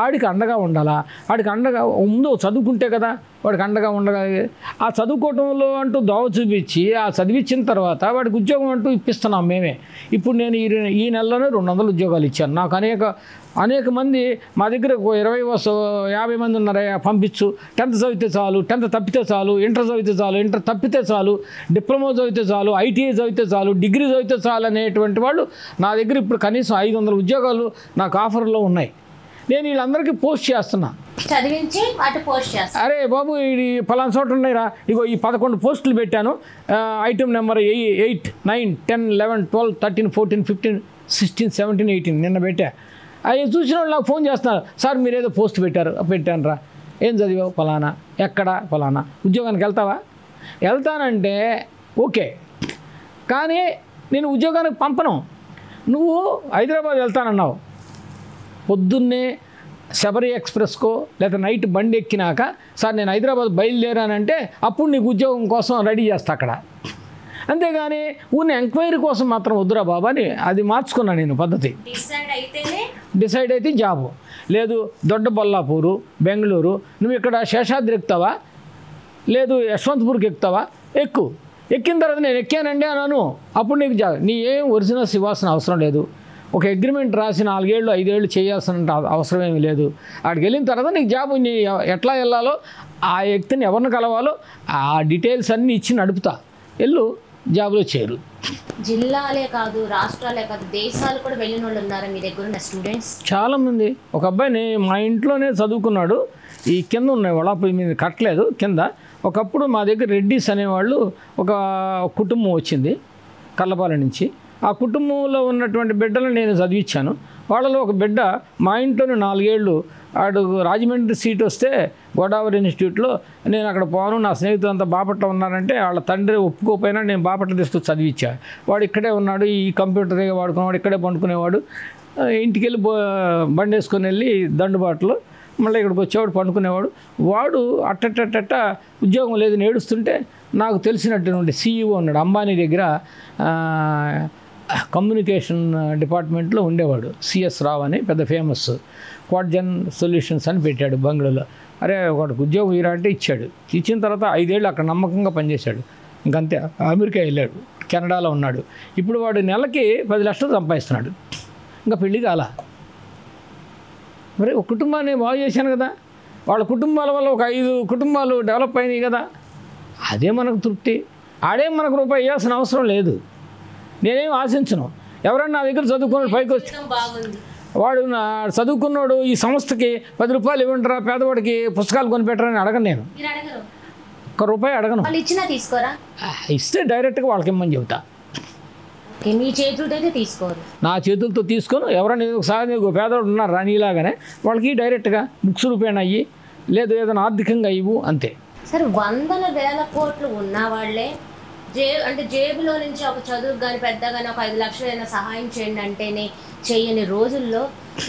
ఆడికి అండగా ఉండాలా. ఆడికి అండగా ముందు చదువుకుంటే కదా వాడికి అండగా ఉండగలిగే. ఆ చదువుకోవటంలో అంటూ దోవ చూపించి ఆ చదివించిన తర్వాత వాడికి ఉద్యోగం అంటూ ఇప్పిస్తున్నాం మేమే. ఇప్పుడు నేను ఈ నెలలోనే 200 ఉద్యోగాలు ఇచ్చాను. నాకు అనేక మంది మా దగ్గర 50 మంది ఉన్నారయ్యా, పంపించు, 10th చదివితే చాలు, 10th తప్పితే చాలు, ఇంటర్ చదివితే చాలు, ఇంటర్ తప్పితే చాలు, డిప్లొమా చదివితే చాలు, ఐటీఐ చదివితే చాలు, డిగ్రీ చదివితే చాలు అనేటువంటి వాళ్ళు నా దగ్గర ఇప్పుడు కనీసం 500 ఉద్యోగాలు నాకు ఆఫర్లో ఉన్నాయి. నేను వీళ్ళందరికీ పోస్ట్ చేస్తున్నా, చదివించి వాటి పోస్ట్ చేస్తాను. అరే బాబు ఇది ఫలానా చోట ఉన్నాయిరా, ఇగో ఈ 11 పోస్టులు పెట్టాను, ఐటమ్ నెంబర్ 8, 9, 10, 11, 12, 13, 14, 15, 16, 17, 18 నిన్న పెట్టా. అవి చూసిన వాళ్ళు నాకు ఫోన్ చేస్తున్నారు, సార్ మీరు ఏదో పోస్ట్ పెట్టాను రా, ఏం చదివావు, ఫలానా, ఎక్కడ, ఫలానా, ఉద్యోగానికి వెళ్తావా? వెళ్తానంటే ఓకే, కానీ నేను ఉద్యోగానికి పంపను. నువ్వు హైదరాబాద్ వెళ్తానన్నావు, పొద్దున్నే శబరి ఎక్స్ప్రెస్కో లేదా నైట్ బండి ఎక్కినాక సార్ నేను హైదరాబాద్ బయలుదేరానంటే అప్పుడు నీకు ఉద్యోగం కోసం రెడీ చేస్తా అక్కడ. అంతేగాని ఊరిని ఎంక్వైరీ కోసం మాత్రం వద్దురా బాబా అని అది మార్చుకున్నాను నేను పద్ధతి. డిసైడ్ అయితే జాబు లేదు. దొడ్డబొల్లాపూరు, బెంగళూరు, నువ్వు ఇక్కడ శేషాద్రి ఎక్కుతావా, లేదు యశ్వంతపూర్కి ఎక్కుతావా, ఎక్కిన తర్వాత నేను ఎక్కానండి అన్నాను, అప్పుడు నీకు జాబ్. నీ ఏం ఒరిజినల్స్ ఇవ్వాల్సిన అవసరం లేదు. ఒక అగ్రిమెంట్ రాసి 4 ఏళ్ళు 5 ఏళ్ళు చేయాల్సిన అవసరం ఏమీ లేదు. అక్కడికి వెళ్ళిన తర్వాత నీకు జాబ్ నీ ఎట్లా వెళ్ళాలో ఆ వ్యక్తిని ఎవరిని కలవాలో ఆ డీటెయిల్స్ అన్నీ ఇచ్చి నడుపుతా, వెళ్ళు జాబ్లో చేరు. జిల్లాలే కాదు, రాష్ట్రాలే కాదు, దేశాలు కూడా వెళ్ళిన వాళ్ళు ఉన్నారు మీ దగ్గర ఉన్న స్టూడెంట్స్ చాలామంది. ఒక అబ్బాయిని మా ఇంట్లోనే చదువుకున్నాడు, ఈ కింద ఉన్నాయి వడాపొయ్యి మీద కట్టలేదు కింద. ఒకప్పుడు మా దగ్గర రెడ్డిస్ అనేవాళ్ళు ఒక కుటుంబం వచ్చింది కల్లపాలెం నుంచి. ఆ కుటుంబంలో ఉన్నటువంటి బిడ్డలను నేను చదివించాను. వాళ్ళలో ఒక బిడ్డ మా ఇంట్లోనే 4 ఏళ్ళు ఆడు రాజమండ్రి సీట్ వస్తే గోదావరి ఇన్స్టిట్యూట్లో నేను అక్కడ పోను, నా స్నేహితులంతా బాపట్ల ఉన్నారంటే వాళ్ళ తండ్రి ఒప్పుకోపోయినా నేను బాపట్ల తీసుకొచ్చి చదివించా. వాడు ఇక్కడే ఉన్నాడు, ఈ కంప్యూటర్ వాడుకునేవాడు, ఇక్కడే పండుకునేవాడు. ఇంటికి వెళ్ళి బండి వేసుకొని వెళ్ళి దండుబాటులో మళ్ళీ ఇక్కడికి వచ్చేవాడు, పండుకునేవాడు. వాడు అట్టట్టట్ట ఉద్యోగం లేదని ఏడుస్తుంటే నాకు తెలిసినటువంటి CEO ఉన్నాడు అంబానీ దగ్గర, కమ్యూనికేషన్ డిపార్ట్మెంట్లో ఉండేవాడు. CS రావు అని పెద్ద ఫేమస్, క్వాడ్జన్ సొల్యూషన్స్ అని పెట్టాడు బంగ్లాలో. అరే వాడికి ఉద్యోగం ఇరా అంటే ఇచ్చాడు. ఇచ్చిన తర్వాత 5 ఏళ్ళు అక్కడ నమ్మకంగా పనిచేశాడు. ఇంకంతే అమెరికా వెళ్ళాడు, కెనడాలో ఉన్నాడు. ఇప్పుడు వాడు నెలకి 10 లక్షలు సంపాదిస్తున్నాడు. ఇంకా పెళ్ళి కాల. మరి ఒక కుటుంబాన్ని బాగు చేశాను కదా, వాళ్ళ కుటుంబాల వల్ల ఒక 5 కుటుంబాలు డెవలప్ అయినాయి కదా, అదే మనకు తృప్తి. ఆడేం మనకు రూపాయి ఇవ్వాల్సిన అవసరం లేదు. నేనేం ఆశించను. ఎవరన్నా నా దగ్గర చదువుకున్నాడు పైకి వచ్చి వాడు చదువుకున్నాడు ఈ సంస్థకి 10 రూపాయలు ఇవ్వండిరా పేదవాడికి పుస్తకాలు కొనిపెట్టరని అడగను. నేను ₹1 అడగను. ఇస్తే డైరెక్ట్గా వాళ్ళకి ఇమ్మని చెబుతా. మీ చేతులతో తీసుకోరు, నా చేతులతో తీసుకొని ఎవరైనా ఒకసారి పేదవాడు ఉన్నారు రానిలాగానే వాళ్ళకి డైరెక్ట్గా బుక్స్ రూపాయన అయ్యి లేదు ఏదైనా ఆర్థికంగా ఇవ్వు అంతే. సరే, వందల వేల కోట్లు ఉన్న వాళ్ళే అంటే జేబులో నుంచి ఒక చదువు కానీ పెద్దగానే ఒక 5 లక్షలు అయినా సహాయం చేయండి అంటేనే చేయని రోజుల్లో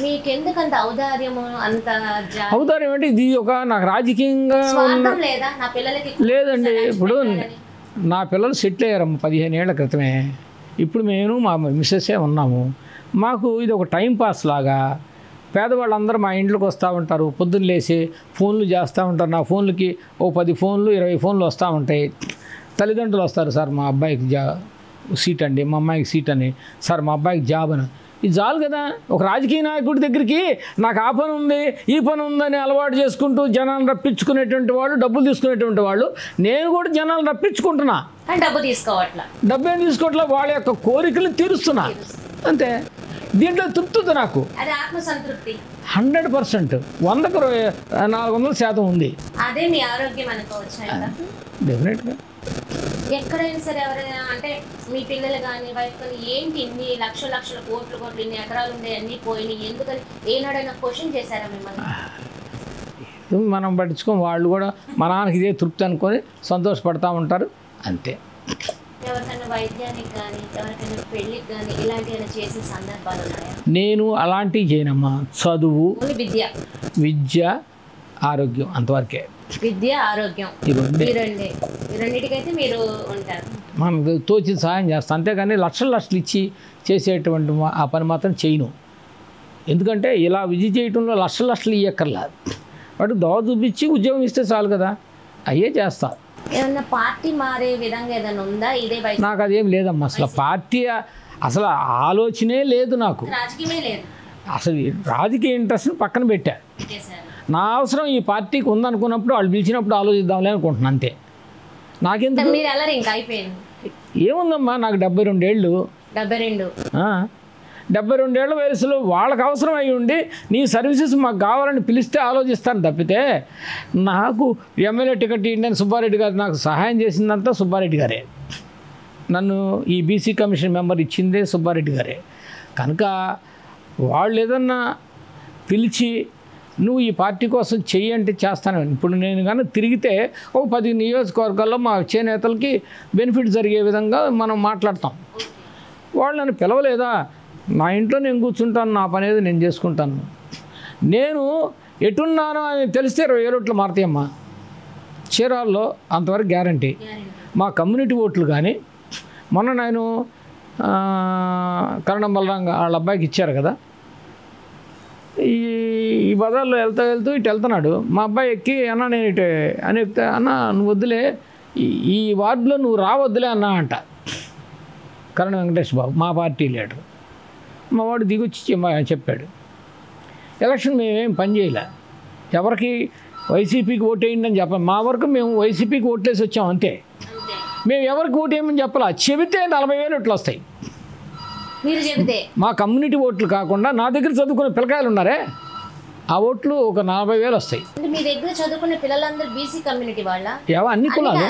మీకెందుకంత ఔదార్యము, అంత ఔదార్యం అంటే ఇది ఒక నాకు రాజకీయంగా లేదా? నా పిల్లలకి లేదండి. ఇప్పుడు నా పిల్లలు సెటిల్ అయ్యారమ్మ 15 ఏళ్ల క్రితమే. ఇప్పుడు మేము మా మిస్సెస్సే ఉన్నాము. మాకు ఇది ఒక టైం పాస్ లాగా. పేదవాళ్ళందరూ మా ఇంట్లోకి వస్తూ ఉంటారు, పొద్దున్న లేచి ఫోన్లు చేస్తూ ఉంటారు. నా ఫోన్లకి ఓ 10 ఫోన్లు 20 ఫోన్లు వస్తూ ఉంటాయి. తల్లిదండ్రులు వస్తారు, సార్ మా అబ్బాయికి సీట్ అండి, మా అమ్మాయికి సీట్ అని, సార్ మా అబ్బాయికి జాబ్ అని. ఇది చాలు కదా. ఒక రాజకీయ నాయకుడి దగ్గరికి నాకు ఆ పని ఉంది ఈ పని ఉందని అలవాటు చేసుకుంటూ జనాలను రప్పించుకునేటువంటి వాళ్ళు, డబ్బులు తీసుకునేటువంటి వాళ్ళు. నేను కూడా జనాలను రప్పించుకుంటున్నా, డబ్బు ఏం తీసుకోవట్లా, వాళ్ళ యొక్క కోరికలు తీరుస్తున్నా అంతే. దీంట్లో తృప్తి నాకు 100%, 100కు 400% ఉంది. అదే మీ ఆరోగ్యం అనుకోవచ్చు. డెఫినెట్గా ఎక్కడైనా సరే ఎవరైనా అంటే మీ పిల్లలు కానీ వైఫ్ కానీ ఏంటి ఇన్ని లక్షల కోట్లు ఇన్ని ఎకరాలు ఉండే అన్నీ పోయినాయి ఎందుకని ఏనాడైనా క్వశ్చన్ చేశారా మిమ్మల్ని? మనం పట్టించుకోం. వాళ్ళు కూడా మా నాన్నకి ఇదే తృప్తి అనుకొని సంతోషపడతా ఉంటారు అంతే. ఎవరికైనా వైద్యానికి కానీ ఎవరికైనా పెళ్ళికి కానీ ఇలాంటివి చేసే సందర్భాలు ఉన్నాయా? నేను అలాంటివి చేయనమ్మా. చదువు, విద్య, ఆరోగ్యం అంతవరకే. విద్య, ఆరోగ్యం రెండింటికైతే మీరు ఉంటారు. మనకు తోచిన సహాయం చేస్తాం అంతేగాని లక్షలు ఇచ్చి చేసేటువంటి ఆ పని మాత్రం చేయను. ఎందుకంటే ఇలా విద్య చేయటంలో లక్షలు ఇయ్యక్కర్లేదు. వాడు దోవ చూపించి ఉద్యోగం ఇస్తే చాలు కదా, అయ్యే చేస్తా. ఏమన్నా పార్టీ మారే విధంగా ఏదైనా ఉందా? ఇదే నాకు అదేం లేదమ్మా. అసలు పార్టీ అసలు ఆలోచనే లేదు నాకు. రాజకీయమే లేదు అసలు. రాజకీయ ఇంట్రెస్ట్ని పక్కన పెట్టా. నా అవసరం ఈ పార్టీకి ఉందనుకున్నప్పుడు వాళ్ళు పిలిచినప్పుడు ఆలోచిద్దాంలే అనుకుంటున్నాను అంతే. నాకెందుకు ఏముందమ్మా, నాకు 72 ఏళ్ళు. 72 ఏళ్ళ వయసులో వాళ్ళకి అవసరం అయ్యి ఉండి నీ సర్వీసెస్ మాకు కావాలని పిలిస్తే ఆలోచిస్తాను తప్పితే, నాకు ఎమ్మెల్యే టికెట్ ఇండియన్ సుబ్బారెడ్డి గారు నాకు సహాయం చేసిందంతా సుబ్బారెడ్డి గారే. నన్ను ఈ బీసీ కమిషన్ మెంబర్ ఇచ్చిందే సుబ్బారెడ్డి గారే. కనుక వాళ్ళు ఏదన్నా పిలిచి నువ్వు ఈ పార్టీ కోసం చెయ్యి అంటే చేస్తాను. ఇప్పుడు నేను కానీ తిరిగితే ఒక 10 నియోజకవర్గాల్లో మా చేనేతలకి బెనిఫిట్ జరిగే విధంగా మనం మాట్లాడతాం. వాళ్ళు నన్ను పిలవలేదా, నా ఇంట్లో నేను కూర్చుంటాను, నా పని ఏదో నేను చేసుకుంటాను. నేను ఎటున్నానో అని తెలిస్తే 20,000 ఓట్లు మారుతాయమ్మా చీరాల్లో, అంతవరకు గ్యారంటీ. మా కమ్యూనిటీ ఓట్లు కానీ మొన్న నేను కరణం బలరాం వాళ్ళ అబ్బాయికి ఇచ్చారు కదా, ఈ బజార్లో వెళ్తూ ఇటు వెళ్తున్నాడు. మా అబ్బాయి ఎక్కి అన్న నేను ఇటు అని చెప్తే, అన్న నువ్వు వద్దులే, ఈ వార్డులో నువ్వు రావద్దులే అన్నా అంట. కరణం వెంకటేష్ బాబు మా పార్టీ లీడర్. మా వాడు దిగొచ్చి చెప్పాడు, ఎలక్షన్ మేమేం పని చేయలే, ఎవరికి వైసీపీకి ఓటేయండి అని చెప్పాలి. మా వరకు మేము వైసీపీకి ఓట్లేసి వచ్చాం అంతే. మేము ఎవరికి ఓటేయమని చెప్పాలా, చెబితే 40,000 ఓట్లు వస్తాయి. మీరు చెబితే మా కమ్యూనిటీ ఓట్లు కాకుండా నా దగ్గర చదువుకునే పిల్లకాయలు ఉన్నారే, ఆ ఓట్లు ఒక 40,000 వస్తాయి. అంటే మీ దగ్గర చదువుకునే పిల్లలందరూ బీసీ కమ్యూనిటీ వాళ్ళ? అన్ని కులాలు,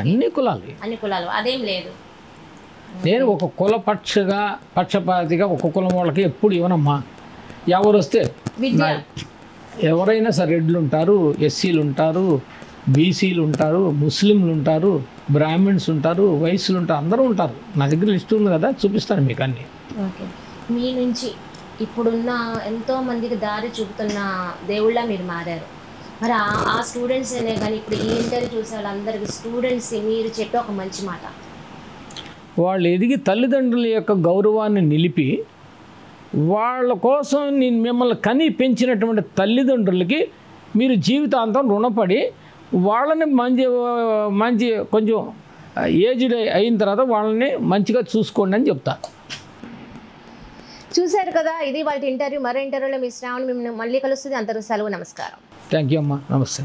అన్ని కులాలు అదేం లేదు. నేను ఒక కుల పక్షపాతిగా ఒక కులం వాళ్ళకి ఎప్పుడు ఇవ్వనమ్మా. ఎవరు వస్తే ఎవరైనా సరే, రెడ్లు ఉంటారు, ఎస్సీలు ఉంటారు, బీసీలు ఉంటారు, ముస్లింలు ఉంటారు, బ్రాహ్మిన్స్ ఉంటారు, వైశ్యులు ఉంటారు, అందరూ ఉంటారు. నా దగ్గర లిస్ట్ ఉంది కదా, చూపిస్తాను మీకు అన్నీ. ఓకే, మీ నుంచి ఇప్పుడున్న ఎంతో మందికి దారి చూపుతున్న దేవుళ్ళ మీరు మారారు. మరి ఆ స్టూడెంట్స్ అనే కానీ ఇప్పుడు ఈ ఇంటర్వ్యూ చూసే వాళ్ళందరికీ స్టూడెంట్స్ మీరు చెప్పే ఒక మంచి మాట, వాళ్ళు ఎదిగి తల్లిదండ్రుల యొక్క గౌరవాన్ని నిలిపి వాళ్ళ కోసం నేను మిమ్మల్ని కని పెంచినటువంటి తల్లిదండ్రులకి మీరు జీవితాంతం రుణపడి వాళ్ళని మంచి కొంచెం ఏజ్డ్ అయిన తర్వాత వాళ్ళని మంచిగా చూసుకోండి అని చెప్తా. చూశారు కదా, ఇది వాళ్ళ ఇంటర్వ్యూ. మరో ఇంటర్వ్యూలో మీ శ్రావణి మిమ్మల్ని మళ్ళీ కలుస్తుంది. అంతవరకు సెలవు, నమస్కారం. థ్యాంక్ యూ అమ్మా, నమస్తే.